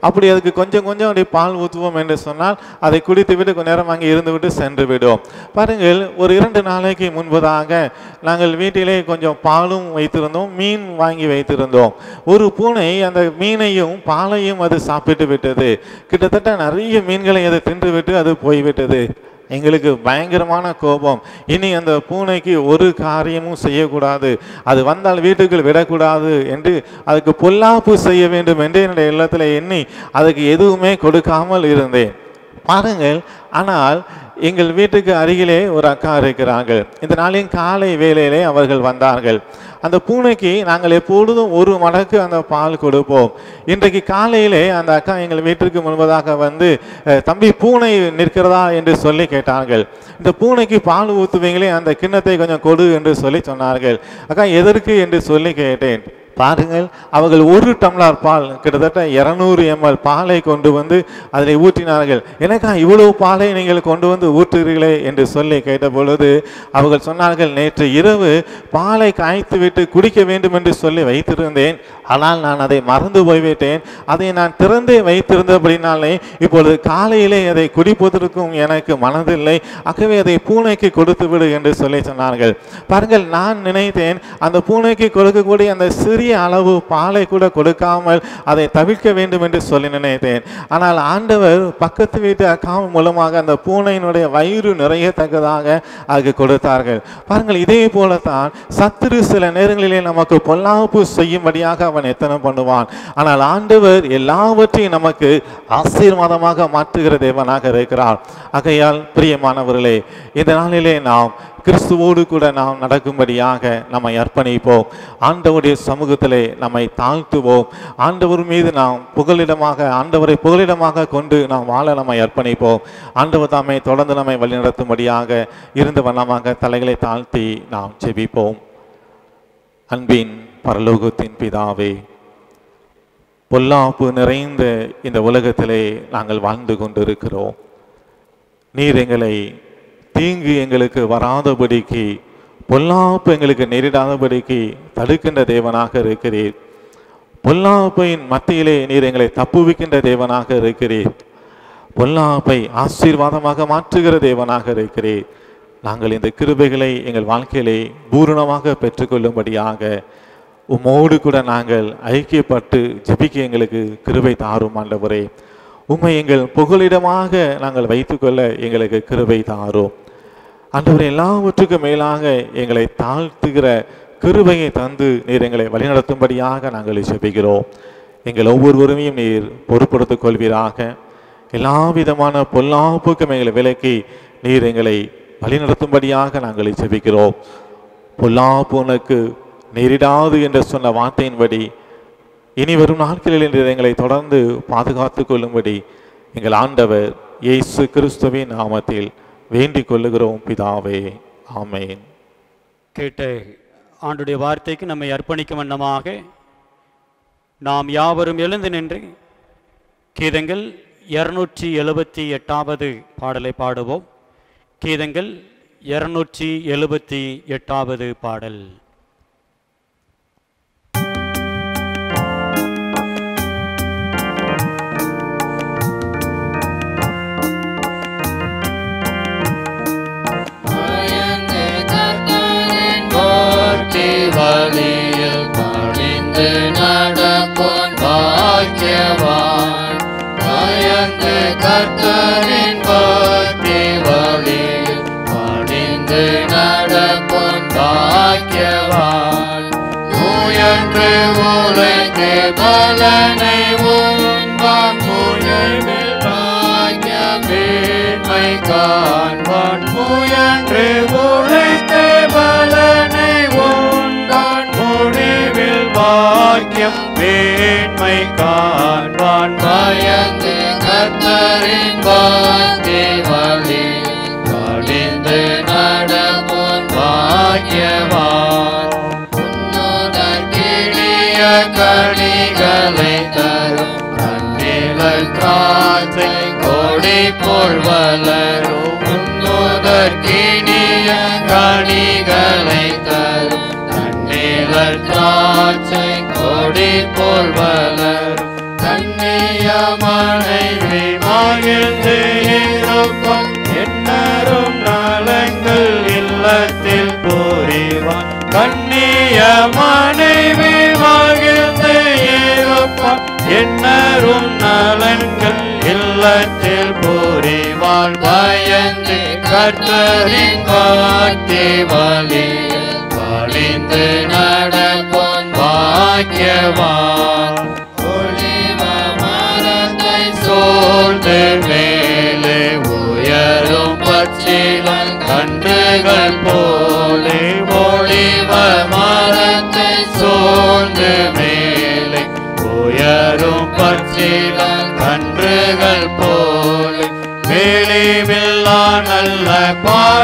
அப்படி அதுக்கு கொஞ்சம் அப்படி பால் ஊற்றுவோம் என்று சொன்னால் அதை குடித்து விட்டு கொஞ்ச நேரம் அங்கே இருந்து விட்டு சென்று விடும். பாருங்கள், ஒரு 2 நாளைக்கு முன்பதாக நாங்கள் வீட்டிலே கொஞ்சம் பாலும் வைத்திருந்தோம், மீன் வாங்கி வைத்திருந்தோம். ஒரு பூனை அந்த மீனையும் பாலையும் அது சாப்பிட்டு விட்டது. கிட்டத்தட்ட நிறைய மீன்களை அது தின்று விட்டு அது போய்விட்டது. எங்களுக்கு பயங்கரமான கோபம். இனி அந்த பூனைக்கு ஒரு காரியமும் செய்யக்கூடாது, அது வந்தால் வீட்டுக்குள் விடக்கூடாது என்று அதுக்கு பொல்லாப்பு செய்ய வேண்டும் என்று என்னுடைய இல்லத்தில் எண்ணி அதுக்கு எதுவுமே கொடுக்காமல் இருந்தேன். பாருங்கள், ஆனால் எங்கள் வீட்டுக்கு அருகிலே ஒரு அக்கா இருக்கிறார்கள். இந்த நாளின் காலை வேளையிலே அவர்கள் வந்தார்கள். அந்த பூனைக்கு நாங்கள் எப்பொழுதும் 1 மடக்கு அந்த பால் கொடுப்போம். இன்றைக்கு காலையிலே அந்த அக்கா எங்கள் வீட்டிற்கு முன்பதாக வந்து, தம்பி பூனை நிற்கிறதா என்று சொல்லி கேட்டார்கள். இந்த பூனைக்கு பால் ஊற்றுவீங்களே, அந்த கிண்ணத்தை கொஞ்சம் கொடு என்று சொல்லி சொன்னார்கள். அக்கா எதற்கு என்று சொல்லி கேட்டேன். பாருங்கள், அவர்கள் ஒரு டம்ளர் பால், கிட்டத்தட்ட 200 ml பாலை கொண்டு வந்து அதில் ஊற்றினார்கள். எனக்கா இவ்வளவு பாலை நீங்கள் கொண்டு வந்து ஊற்றுகிறீர்களே என்று சொல்லி கேட்ட பொழுது அவர்கள் சொன்னார்கள், நேற்று இரவு பாலை காய்த்து விட்டு குடிக்க வேண்டும் என்று சொல்லி வைத்திருந்தேன், ஆனால் நான் அதை மறந்து போய்விட்டேன். அதை நான் திறந்தே வைத்திருந்தபடினாலே இப்பொழுது காலையிலே அதை குடிப்பதற்கும் எனக்கு மனதில்லை, ஆகவே அதை பூனைக்கு கொடுத்து விடு என்று சொல்லி சொன்னார்கள். பாருங்கள், நான் நினைத்தேன் அந்த பூனைக்கு கொடுக்கக்கூடிய அந்த சிறிய அளவு பாலை கூட கொடுக்காமல் அதை தவிர்க்க வேண்டும் என்று சொல்லி நினைத்தேன். ஆனால் ஆண்டவர் பக்கத்து வீட்டு அக்காவின் மூலமாக அந்த பூனையினுடைய வயிறு நிறையத்தக்கதாக அதுக்கு கொடுத்தார்கள். பாருங்கள், இதே போலத்தான் சத்துரு சில நேரங்களிலே நமக்கு பொல்லாப்பு செய்யும்படியாக அவன் எத்தனை பண்ணுவான். ஆனால் ஆண்டவர் எல்லாவற்றையும் நமக்கு ஆசீர்வாதமாக மாற்றுகிற தேவனாக இருக்கிறார். ஆகையால் பிரியமானவர்களே, இந்த நாளிலே நாம் கிறிஸ்துவோடு கூட நாம் நடக்கும்படியாக நம்மை அர்ப்பணிப்போம். ஆண்டவருடைய சமூகத்திலே நம்மை தாழ்த்துவோம். ஆண்டவர் மீது நாம் ஆண்டவரை புகலிடமாக கொண்டு நாம் வாழ நம்மை அர்ப்பணிப்போம். ஆண்டவர் தாமே தொடர்ந்து நம்மை வழிநடத்தும்படியாக இருந்த வண்ணமாக தலைகளை தாழ்த்தி நாம் ஜெபிப்போம். அன்பின் பரலோகத்தின் பிதாவே, பொல்லாப்பு நிறைந்த இந்த உலகத்திலே நாங்கள் வாழ்ந்து கொண்டிருக்கிறோம். நீர் எங்களை தீங்கு எங்களுக்கு வராதபடிக்கு, பொல்லாப்பு எங்களுக்கு நேரிடாதபடிக்கு தடுக்கின்ற தேவனாக இருக்கிறீர். பொல்லாப்பையின் மத்தியிலே நீர் எங்களை தப்புவிக்கின்ற தேவனாக இருக்கிறீர். பொல்லாப்பை ஆசீர்வாதமாக மாற்றுகிற தேவனாக இருக்கிறீர். நாங்கள் இந்த கிருபைகளை எங்கள் வாழ்க்கையிலே பூரணமாக பெற்றுக்கொள்ளும்படியாக உம்மோடு கூட நாங்கள் ஐக்கியப்பட்டு ஜெபிக்க எங்களுக்கு கிருபை தாரும் ஆண்டவரே. உம்மை எங்கள் புகலிடமாக நாங்கள் வைத்துக்கொள்ள எங்களுக்கு கிருபை தாரும் ஆண்டவரே. எல்லாவற்றுக்கும் மேலாக எங்களை தாழ்த்துகிற கிருபையை தந்து நீர் எங்களை வழிநடத்தும்படியாக நாங்கள் ஜெபிக்கிறோம். எங்கள் ஒவ்வொருவரையும் நீர் பொறுப்படுத்திக் கொள்வீராக. எல்லா விதமான பொல்லாப்புக்கும் எங்களை விலக்கி நீர் எங்களை வழிநடத்தும்படியாக நாங்கள் ஜெபிக்கிறோம். பொல்லாப்பு உனக்கு நேரிடாது என்று சொன்ன வார்த்தையின்படி இனி வரும் நாட்களில் நீர் எங்களை தொடர்ந்து பாதுகாத்து கொள்ளும்படி எங்கள் ஆண்டவர் இயேசு கிறிஸ்துவின் நாமத்தில் வேண்டிக் கொள்ளுகிறோம் பிதாவே, ஆமென். கேட்ட ஆண்டுடைய வார்த்தைக்கு நம்மை அர்ப்பணிக்கும் வண்ணமாக நாம் யாவரும் எழுந்து நின்று கீதங்கள் 278வது பாடலை பாடுவோம். கீதங்கள் 278வது பாடல். வழியில் பணிந்து நடப்போன் பாக்கியவான். பயந்து கர்த்தரின் பக்தி வழியில் பணிந்து நடப்போன் பாக்கியவான். முயன்று உழைத்து பலனை உண்பான். முயல்வில் பாக்கிய மேன்மை காண்பான். முயன்று உழைத்து பலனை உண்பான். முடிவில் பாக்கியம் மேன்மை காண்பான். பயந்து கர்த்தரின் பக்தி வழியில் பணிந்து நடப்போன் பாக்கியவான். உன்னுதற்கினிய கனிகளை தரும் கண்ணிலர் திராட்சை கொடி போல் வளரும். உன்னுதற்கினிய கனிகளை தரும் கண்ணிலர் திராட்சை கொடி போல் வளரும். கண்ணிய மனைவி மகிழ்ந்து இருப்பான். எண்ணரும் நலங்கள் இல்லத்தில் புரிவான். கண்ணிய மனைவி மகிழ்ந்து இருப்பான். எண்ணரும் நலன்கள் இல்லத்தில் புரிவாள். பயந்து கர்த்தரின் பக்தி வழியில் பணிந்து நடப்போன் பாக்கியவான். ஒளிவ மரத்தை சூழ்ந்து மேலே உயரும் பச்சிலம் கன்றுகள் போலே. ஒளிவ மரத்தை சூழ்ந்து மேலே உயரும் பச்சிலம் கன்றுகள் போலே. வெளிவில்லா நல்ல பாலருண்பாலை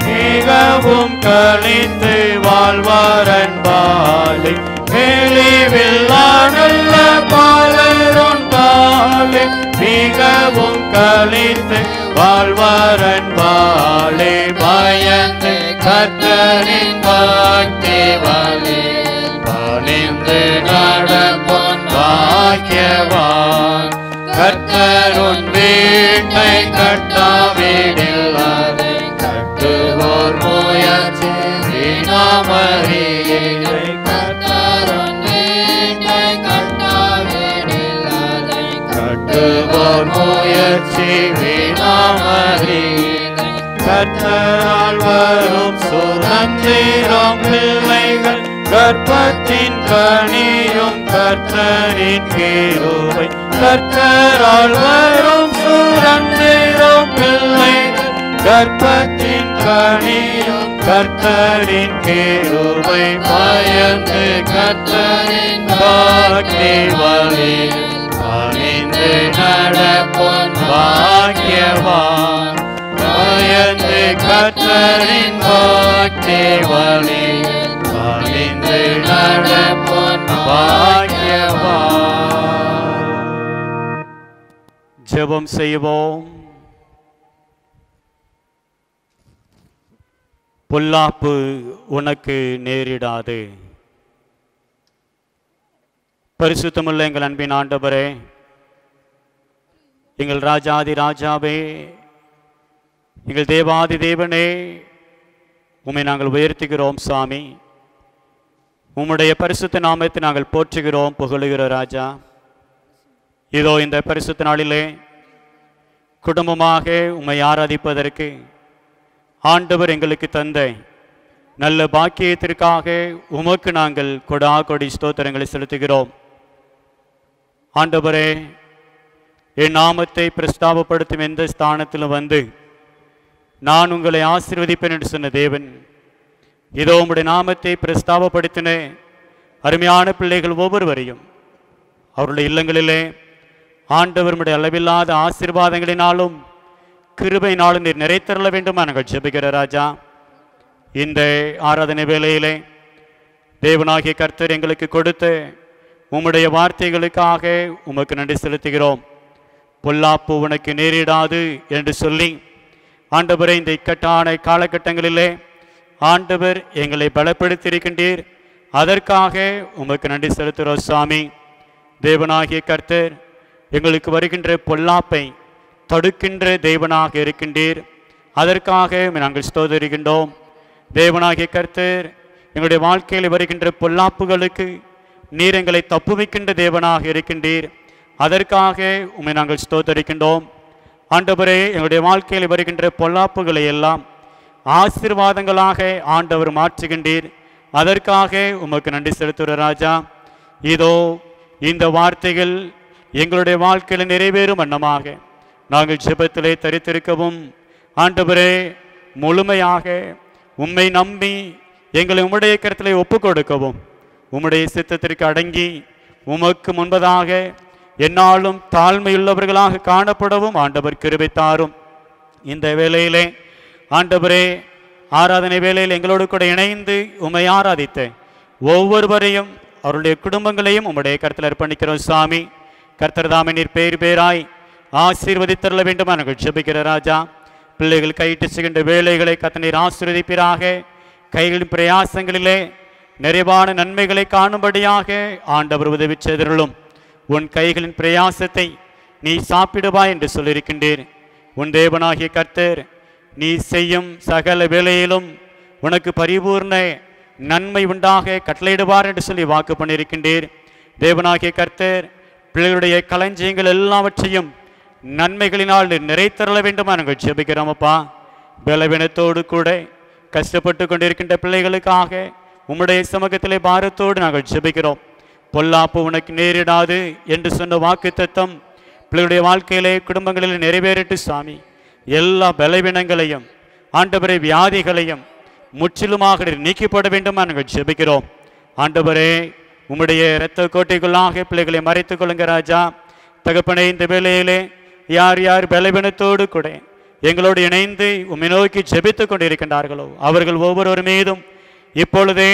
மிகவும் கழிந்து வாழ்வாரன்பாலே. பாலே மெலிவில்லா நல்ல பாலருன் பாலே மிகவும் கழித்து வாழ்வாரன் பாலே பயந்து கர்த்தரின் பக்தி வாலே பணிந்து நடப்போன் பாக்கியவான் கர்த்தருன் வீட்டை கட்டாவிடில்லாது கட்டுவோர் முயற்சி வினாமறியே கர்த்தருன் வீட்டை கட்டாவிடில்லாது கட்டுவோர் முயற்சி வினாமறியே கர்த்தரால் வரும் சுதந்திரம் பிள்ளைகள் கர்ப்பத்தின் கனியும் கர்த்தரின் கிருபை கர்த்தரால் வரும் சுதந்திரம் பிள்ளைகள் கர்ப்பத்தின் கனியும் கர்த்தரின் கிருபை பயந்து கர்த்தரின் பக்தி வழியில் பணிந்து நடப்போன் பாக்கியவான் பயந்து கர்த்தரின் பக்தி வழியில் பணிந்து நடப்போன் பாக்கியவான். ஜெபம் செய்வோம். பொல்லாப்பு உனக்கு நேரிடாது. பரிசுத்தமுள்ள எங்கள் அன்பின் ஆண்டவரே, எங்கள் ராஜாதி ராஜாவே, எங்கள் தேவாதி தேவனே, உம்மை நாங்கள் உயர்த்துகிறோம் சாமி. உம்முடைய பரிசுத்த நாமத்தை நாங்கள் போற்றுகிறோம், புகழுகிறோம் ராஜா. இதோ இந்த பரிசுத்த நாளிலே குடும்பமாக உம்மை ஆராதிப்பதற்கு ஆண்டவர் எங்களுக்கு தந்த நல்ல பாக்கியத்திற்காக உமக்கு நாங்கள் கொடி ஸ்தோத்திரங்களை செலுத்துகிறோம். ஆண்டவரே, என் நாமத்தை பிரஸ்தாபப்படுத்தும் எந்த ஸ்தானத்திலும் வந்து நான் உங்களை ஆசீர்வதிப்பேன் என்று சொன்ன தேவன், இதோ உம்முடைய நாமத்தை பிரஸ்தாபப்படுத்தின அருமையான பிள்ளைகள் ஒவ்வொருவரையும் அவருடைய இல்லங்களிலே ஆண்டவர் உம்முடைய அளவில்லாத ஆசீர்வாதங்களினாலும் கிருபையினாலும் நீர் நிறைத்தருள வேண்டுமா நாங்கள் ஜெபிக்கிற ராஜா. இந்த ஆராதனை வேளையிலே தேவனாகிய கர்த்தர் எங்களுக்கு கொடுத்த உம்முடைய வார்த்தைகளுக்காக உமக்கு நன்றி செலுத்துகிறோம். பொல்லாப்பு உனக்கு நேரிடாது என்று சொல்லி ஆண்டவரை இந்த இக்கட்டான காலகட்டங்களிலே ஆண்டவர் எங்களை பலப்படுத்தியிருக்கின்றீர். அதற்காக உமக்கு நன்றி செலுத்துகிறோம் சாமி. தேவனாகிய கர்த்தர் எங்களுக்கு வருகின்ற பொல்லாப்பை தடுக்கின்ற தேவனாக இருக்கின்றீர். அதற்காக நாங்கள் ஸ்தோத்திரிக்கின்றோம். தேவனாகிய கர்த்தர் எங்களுடைய வாழ்க்கையில் வருகின்ற பொல்லாப்புகளுக்கு நீர் எங்களை தப்புவிக்கின்ற தேவனாக இருக்கின்றீர். அதற்காக உம்மை நாங்கள் ஸ்தோத்திரிக்கின்றோம். ஆண்டவரே, எங்களுடைய வாழ்க்கையில் வருகின்ற பொல்லாப்புகளை எல்லாம் ஆசீர்வாதங்களாக ஆண்டவர் மாற்றுகின்றீர். அதற்காக உமக்கு நன்றி செலுத்துகிற ராஜா. இதோ இந்த வார்த்தைகள் எங்களுடைய வாழ்க்கையில் நிறைவேறும் வண்ணமாக நாங்கள் ஜெபத்திலே தரித்திருக்கவும், ஆண்டவரே, முழுமையாக உம்மை நம்பி எங்களை உம்முடைய கரத்திலே ஒப்பு கொடுக்கவும், உம்முடைய சித்தத்திற்கு அடங்கி உமக்கு முன்பதாக என்னாலும் தாழ்மையுள்ளவர்களாக காணப்படவும் ஆண்டவர் கிருபை தாரும். இந்த வேளையிலே ஆண்டவரே, ஆராதனை வேளையில் எங்களோடு கூட இணைந்து உம்மை ஆராதித்த ஒவ்வொருவரையும் அவருடைய குடும்பங்களையும் உம்முடைய கருத்தில் அர்ப்பணிக்கிறோம் சாமி. கர்த்தர் தாமே நீர் பேர் பேராய் ஆசீர்வதித்தருள வேண்டுமா நாங்கள் ஜெபிக்கிற ராஜா. பிள்ளைகள் கையிட்டு செய்கின்ற வேலைகளை கர்த்தர் ஆசீர்வதிப்பீராக. கைகளின் பிரயாசங்களிலே நிறைவான நன்மைகளை காணும்படியாக ஆண்டவர் உதவி செய்தருளும். உன் கைகளின் பிரயாசத்தை நீ சாப்பிடுவாய் என்று சொல்லியிருக்கின்றீர். உன் தேவனாகிய கர்த்தர் நீ செய்யும் சகல வேலையிலும் உனக்கு பரிபூர்ண நன்மை உண்டாக கட்டளையிடுவார் என்று சொல்லி வாக்கு பண்ணியிருக்கின்றீர். தேவனாகிய கர்த்தர் பிள்ளைகளுடைய களஞ்சியங்கள் எல்லாவற்றையும் நன்மைகளினால் நிறைத்தருள வேண்டுமா நாங்கள் ஜெபிக்கிறோம் அப்பா. பலவீனத்தோடு கூட கஷ்டப்பட்டு கொண்டிருக்கின்ற பிள்ளைகளுக்காக உம்முடைய சமூகத்திலே பாரத்தோடு நாங்கள் ஜெபிக்கிறோம். பொல்லாப்பு உனக்கு நேரிடாது என்று சொன்ன வாக்கு தத்தம் பிள்ளைகளுடைய வாழ்க்கையிலே குடும்பங்களில் நிறைவேறட்டு சாமி. எல்லா பலவீனங்களையும் ஆண்டவரே வியாதிகளையும் முற்றிலுமாக நீக்கப்பட வேண்டுமா நாங்கள் ஜெபிக்கிறோம். ஆண்டவரே, உம்முடைய இரத்த கோட்டைக்குள்ளாக பிள்ளைகளை மறைத்துக் கொள்ளுங்க ராஜா. தகப்பனே, இந்த வேளையிலே யார் யார் பலவீனத்தோடு கூட எங்களோடு இணைந்து உம்மை நோக்கி ஜெபித்து கொண்டிருக்கின்றார்களோ அவர்கள் ஒவ்வொருவர் மீதும் இப்பொழுதே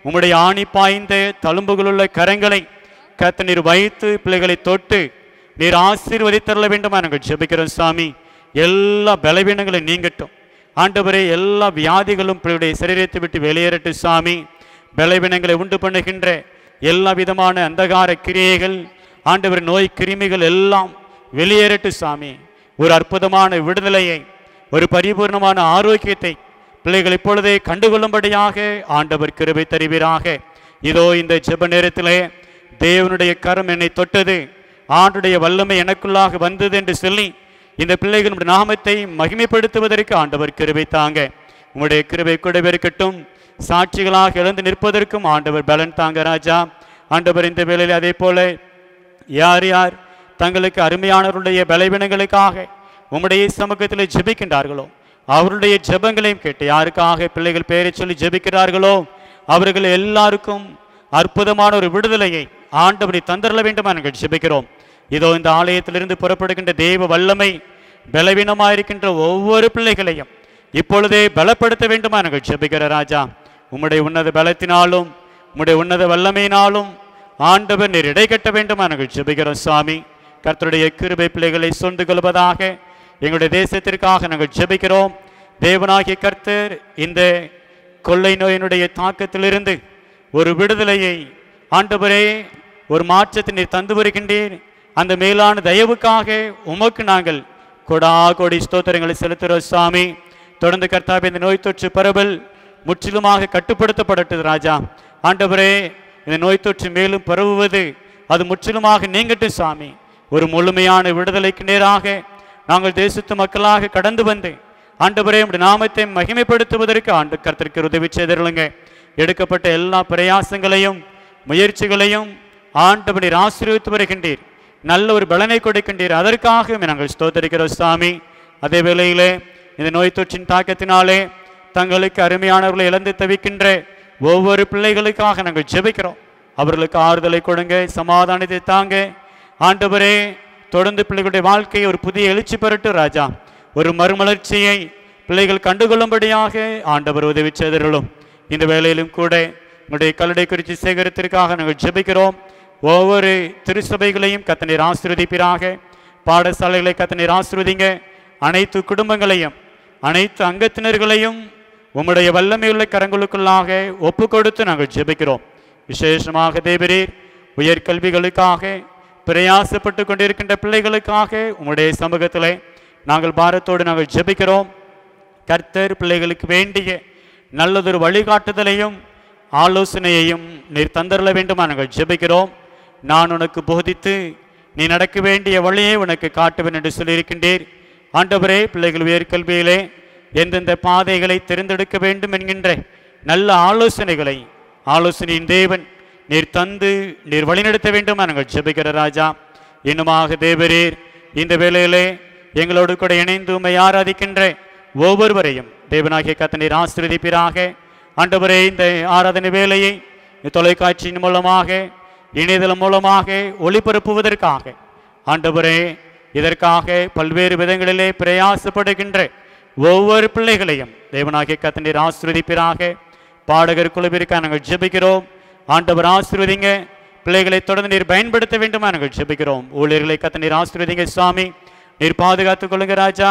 உம்முடைய ஆணி பாய்ந்த தழும்புகளுள்ள கரங்களை கர்த்தர் நீர் வைத்து பிள்ளைகளை தொட்டு நீர் ஆசீர்வதித்தரல வேண்டுமா நாங்கள் ஜெபிக்கிறோம் சாமி. எல்லா பலவீனங்களும் நீங்கட்டும் ஆண்டவரே. எல்லா வியாதிகளும் பிள்ளையுடைய சரீரத்தை விட்டு வெளியேறட்டு சாமி. பலவீனங்களை உண்டு பண்ணுகின்ற எல்லா விதமான அந்தகார கிரியைகள் ஆண்டவர் நோய் கிருமிகள் எல்லாம் வெளியேறட்டு சாமி. ஒரு அற்புதமான விடுதலையை, ஒரு பரிபூர்ணமான ஆரோக்கியத்தை பிள்ளைகள் இப்பொழுதே கண்டுகொள்ளும்படியாக ஆண்டவர் கிருபை தருவீராக. இதோ இந்த ஜெப நேரத்திலே தேவனுடைய கரம் என்னை தொட்டது, ஆண்டுடைய வல்லமை எனக்குள்ளாக வந்தது என்று சொல்லி இந்த பிள்ளைகளுடைய நாமத்தை மகிமைப்படுத்துவதற்கு ஆண்டவர் கிருபை தாங்க. உங்களுடைய கிருபை கூடவே இருக்கட்டும். சாட்சிகளாக எழுந்து நிற்பதற்கும் ஆண்டவர் பலன் தாங்க ராஜா. ஆண்டவர் இந்த வேளையில் அதே போல யார் யார் தங்களுக்கு அருமையானவருடைய பலவீனங்களுக்காக உம்முடைய சமூகத்தில் ஜெபிக்கின்றார்களோ அவருடைய ஜெபங்களையும் கேட்டு யாருக்காக பிள்ளைகள் பெயரை சொல்லி ஜெபிக்கிறார்களோ அவர்கள் எல்லாருக்கும் அற்புதமான ஒரு விடுதலையை ஆண்டவரை தந்தரல வேண்டுமா நாங்கள் ஜெபிக்கிறோம். இதோ இந்த ஆலயத்திலிருந்து புறப்படுகின்ற தெய்வ வல்லமை பலவீனமாயிருக்கின்ற ஒவ்வொரு பிள்ளைகளையும் இப்பொழுதே பலப்படுத்த வேண்டுமா நாங்கள் ஜெபிக்கிற ராஜா. உம்முடைய உன்னத பலத்தினாலும் உம்முடைய உன்னத வல்லமையினாலும் ஆண்டவர் நீர் இடை கட்ட வேண்டுமா நாங்கள் ஜெபிக்கிறோம் சுவாமி. கர்த்தருடைய கிருபை பிள்ளைகளை சொந்து கொள்வதாக எங்களுடைய தேசத்திற்காக நாங்கள் ஜெபிக்கிறோம். தேவனாகிய கர்த்தர் இந்த கொள்ளை நோயினுடைய தாக்கத்திலிருந்து ஒரு விடுதலையை ஆண்டவரே ஒரு மாற்றத்தை நீர் தந்து வருகின்றீர். அந்த மேலான தயவுக்காக உமக்கு நாங்கள் கொடா கோடி ஸ்தோத்திரங்களை செலுத்துகிறோம் சுவாமி. தொடர்ந்து கர்த்தாவே இந்த நோய் தொற்று பரவல் முற்றிலுமாக கட்டுப்படுத்தப்படட்டது ராஜா. ஆண்டவரே இந்த நோய் தொற்று மேலும் பரவுவது அது முற்றிலுமாக நீங்கட்டும் சாமி. ஒரு முழுமையான விடுதலைக்கு நேராக நாங்கள் தேசத்து மக்களாக கடந்து வந்து ஆண்டவரே உம்முடைய நாமத்தை மகிமைப்படுத்துவதற்கு ஆண்டு கர்த்தருக்கு உதவி செய்திருளுங்க. எடுக்கப்பட்ட எல்லா பிரயாசங்களையும் முயற்சிகளையும் ஆண்டவரை ஆசீர்வதித்து வருகின்றீர். நல்ல ஒரு பலனை கொடுக்கின்றீர். அதற்காக நாங்கள் ஸ்தோத்தரிக்கிறோம் சாமி. அதே வேளையிலே இந்த நோய் தொற்றின் தாக்கத்தினாலே தங்களுக்கு அருமையானவர்களை இழந்து தவிக்கின்ற ஒவ்வொரு பிள்ளைகளுக்காக நாங்கள் ஜெபிக்கிறோம். அவர்களுக்கு ஆறுதலை கொடுங்க, சமாதானத்தை தாங்க ஆண்டவரே. தொடர்ந்து பிள்ளைகளுடைய வாழ்க்கையை ஒரு புதிய எழுச்சி பெறட்டு ராஜா. ஒரு மறுமலர்ச்சியை பிள்ளைகள் கண்டுகொள்ளும்படியாக ஆண்டவர் உதவி செய்தருளும். இந்த வேளையிலும் கூட உங்களுடைய கல்லடை குறித்து சேகரித்திற்காக நாங்கள் ஜெபிக்கிறோம். ஒவ்வொரு திருச்சபைகளையும் கர்த்தர் ஆசீர்வதிப்பீராக. பாடசாலைகளை கர்த்தர் ஆசீர்வதிங்க. அனைத்து குடும்பங்களையும் அனைத்து அங்கத்தினர்களையும் உம்முடைய வல்லமையுள்ள கரங்களுக்குள்ளாக ஒப்பு கொடுத்து நாங்கள் ஜெபிக்கிறோம். விசேஷமாக தேவரீர் உயர்கல்விகளுக்காக பிரயாசப்பட்டு கொண்டிருக்கின்ற பிள்ளைகளுக்காக உம்முடைய சமூகத்திலே நாங்கள் பாரத்தோடு நாங்கள் ஜெபிக்கிறோம். கர்த்தர் பிள்ளைகளுக்கு வேண்டிய நல்லதொரு வழிகாட்டுதலையும் ஆலோசனையையும் நீர் தந்தரல வேண்டுமா நாங்கள் ஜெபிக்கிறோம். நான் உனக்கு போதித்து நீ நடக்க வேண்டிய வழியை உனக்கு காட்டுவேன் என்று சொல்லியிருக்கின்றீர். ஆண்டவரே பிள்ளைகள் உயர்கல்வியிலே எந்தெந்த பாதைகளை தேர்ந்தெடுக்க வேண்டும் என்கின்ற நல்ல ஆலோசனையின் தேவன் நீர் தந்து நீர் வழிநடத்த வேண்டும் நாங்கள் ஜெபிக்கிற ராஜா. இன்னுமாக தேவரீர் இந்த வேளையிலே எங்களோடு கூட இணைந்து உம்மை ஆராதிக்கின்ற ஒவ்வொருவரையும் தேவனாகிய கர்த்தர் நீர் ஆசீர்வதிப்பீராக. ஆண்டவரே இந்த ஆராதனை வேலையை தொலைக்காட்சியின் மூலமாக இணையதளம் மூலமாக ஒளிபரப்புவதற்காக ஆண்டவரே இதற்காக பல்வேறு விதங்களிலே பிரயாசப்படுகின்ற ஒவ்வொரு பிள்ளைகளையும் தேவனாகிய கர்த்தர் நீர் ஆசீர்வதிப்பீராக. பாடகர் குழுவிற்காக நாங்கள் ஜெபிக்கிறோம். ஆண்டவர் ஆசீர்வதிங்க. பிள்ளைகளை தொடர்ந்து நீர் பயன்படுத்த வேண்டுமா நாங்கள் ஜெபிக்கிறோம். ஊழியர்களை கர்த்தர் நீர் ஆசீர்வதிங்க சுவாமி. நீர் பாதுகாத்துக் கொள்ளுங்க ராஜா.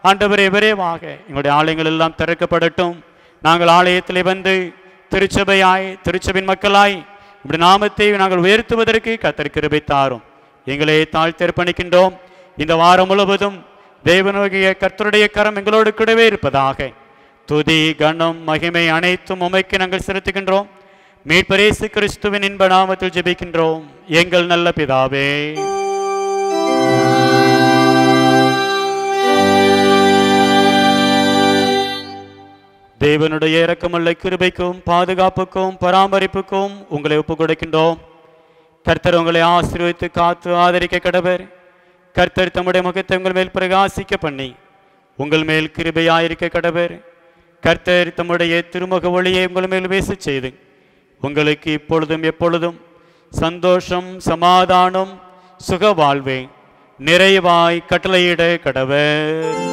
ஆண்டவரே விரைவாக எங்களுடைய ஆலயங்கள் எல்லாம் திறக்கப்படட்டும். நாங்கள் ஆலயத்திலே வந்து திருச்சபையின் மக்களாய் இப்படி நாமத்தை நாங்கள் உயர்த்துவதற்கு கர்த்தர் கிருபை தாரும். எங்களை தாழ்த்தி அர்ப்பணிக்கின்றோம். இந்த வாரம் முழுவதும் தேவனுடைய கர்த்தருடைய கரம் எங்களோடு கூடவே இருப்பதாக. துதி கனம் மகிமை அனைத்தும் உமைக்கு நாங்கள் செலுத்துகின்றோம். மீட்பர் இயேசு கிறிஸ்துவின் இன்ப நாமத்தில் ஜெபிக்கின்றோம் எங்கள் நல்ல பிதாவே. தேவனுடைய இரக்கமுள்ள கிருபைக்கும் பாதுகாப்புக்கும் பராமரிப்புக்கும் உங்களை ஒப்புக் கொடுக்கின்றோம். கர்த்தர் உங்களை ஆசீர்வதித்து காத்து ஆதரிக்க கடவர். கர்த்தர் தம்முடைய முகத்தை உங்கள் மேல் பிரகாசிக்க பண்ணி உங்கள் மேல் கிருபையாயிருக்க கடவர். கர்த்தர் தம்முடைய திருமுக ஒளியை உங்கள் மேல் வீச செய்து உங்களுக்கு இப்பொழுதும் எப்பொழுதும் சந்தோஷம் சமாதானம் சுக வாழ்வே நிறைவாய் கட்டளையிட கடவர்.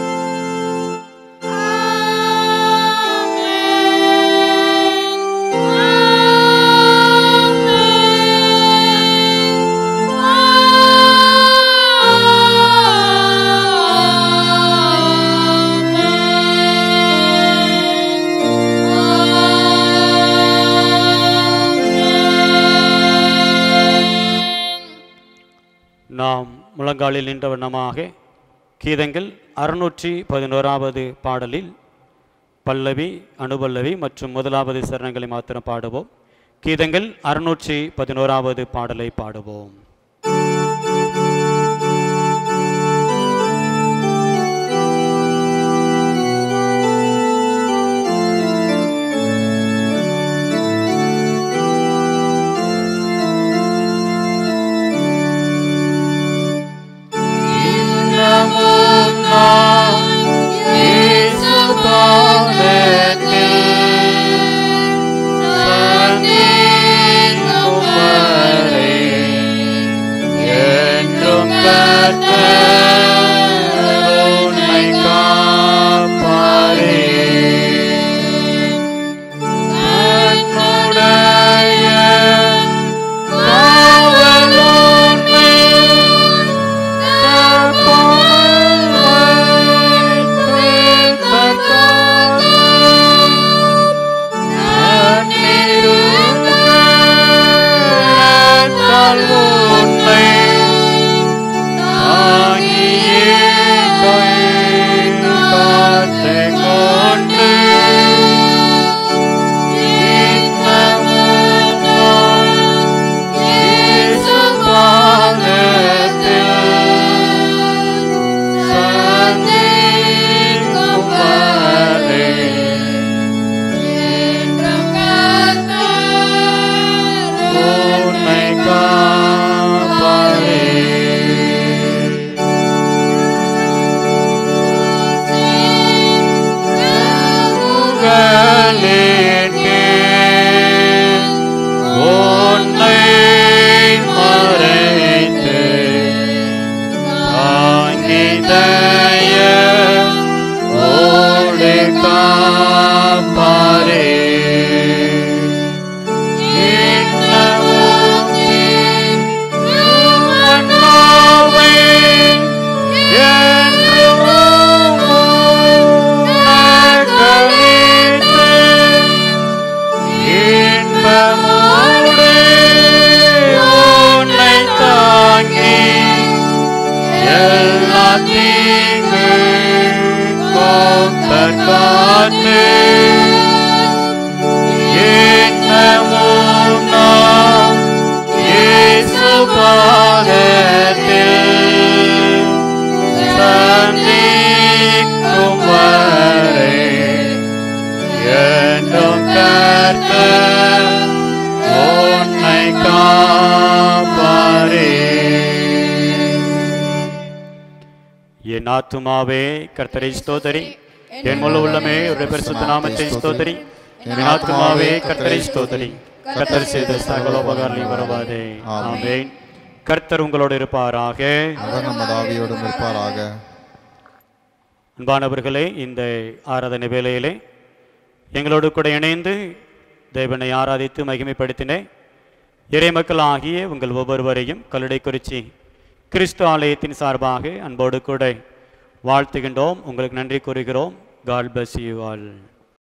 முழங்காலில் நின்ற வண்ணமாக கீதங்கள் 611வது பாடலில் பல்லவி, அனுபல்லவி மற்றும் முதலாவது சரணங்களை மாத்திரம் பாடுவோம். கீதங்கள் 611வது பாடலை பாடுவோம். என் ஆத்துமாவே கர்த்தரை ஸ்தோத்திரி, என் முழு உள்ளமே அவருடைய பரிசுத்த நாமத்தை ஸ்தோத்திரி. என் ஆத்துமாவே கர்த்தரை ஸ்தோத்திரி, கர்த்தர் செய்த சகல உபகாரங்களையும் மறவாதே. ஆமென். கர்த்தர் உங்களோடு இருப்பாராக, அவர் நமது ஆவியோடும் இருப்பாராக. அன்பானவர்களே, இந்த ஆராதனை வேளையிலே எங்களோடு கூட இணைந்து தேவனை ஆராதித்து மகிமைப்படுத்தின இறைமக்கள் ஆகிய உங்கள் ஒவ்வொருவரையும் கல்லுடைக்குறிச்சி கிறிஸ்து ஆலயத்தின் சார்பாக அன்போடு கூட வாழ்த்துகின்றோம். உங்களுக்கு நன்றி கூறுகிறோம். God bless you all.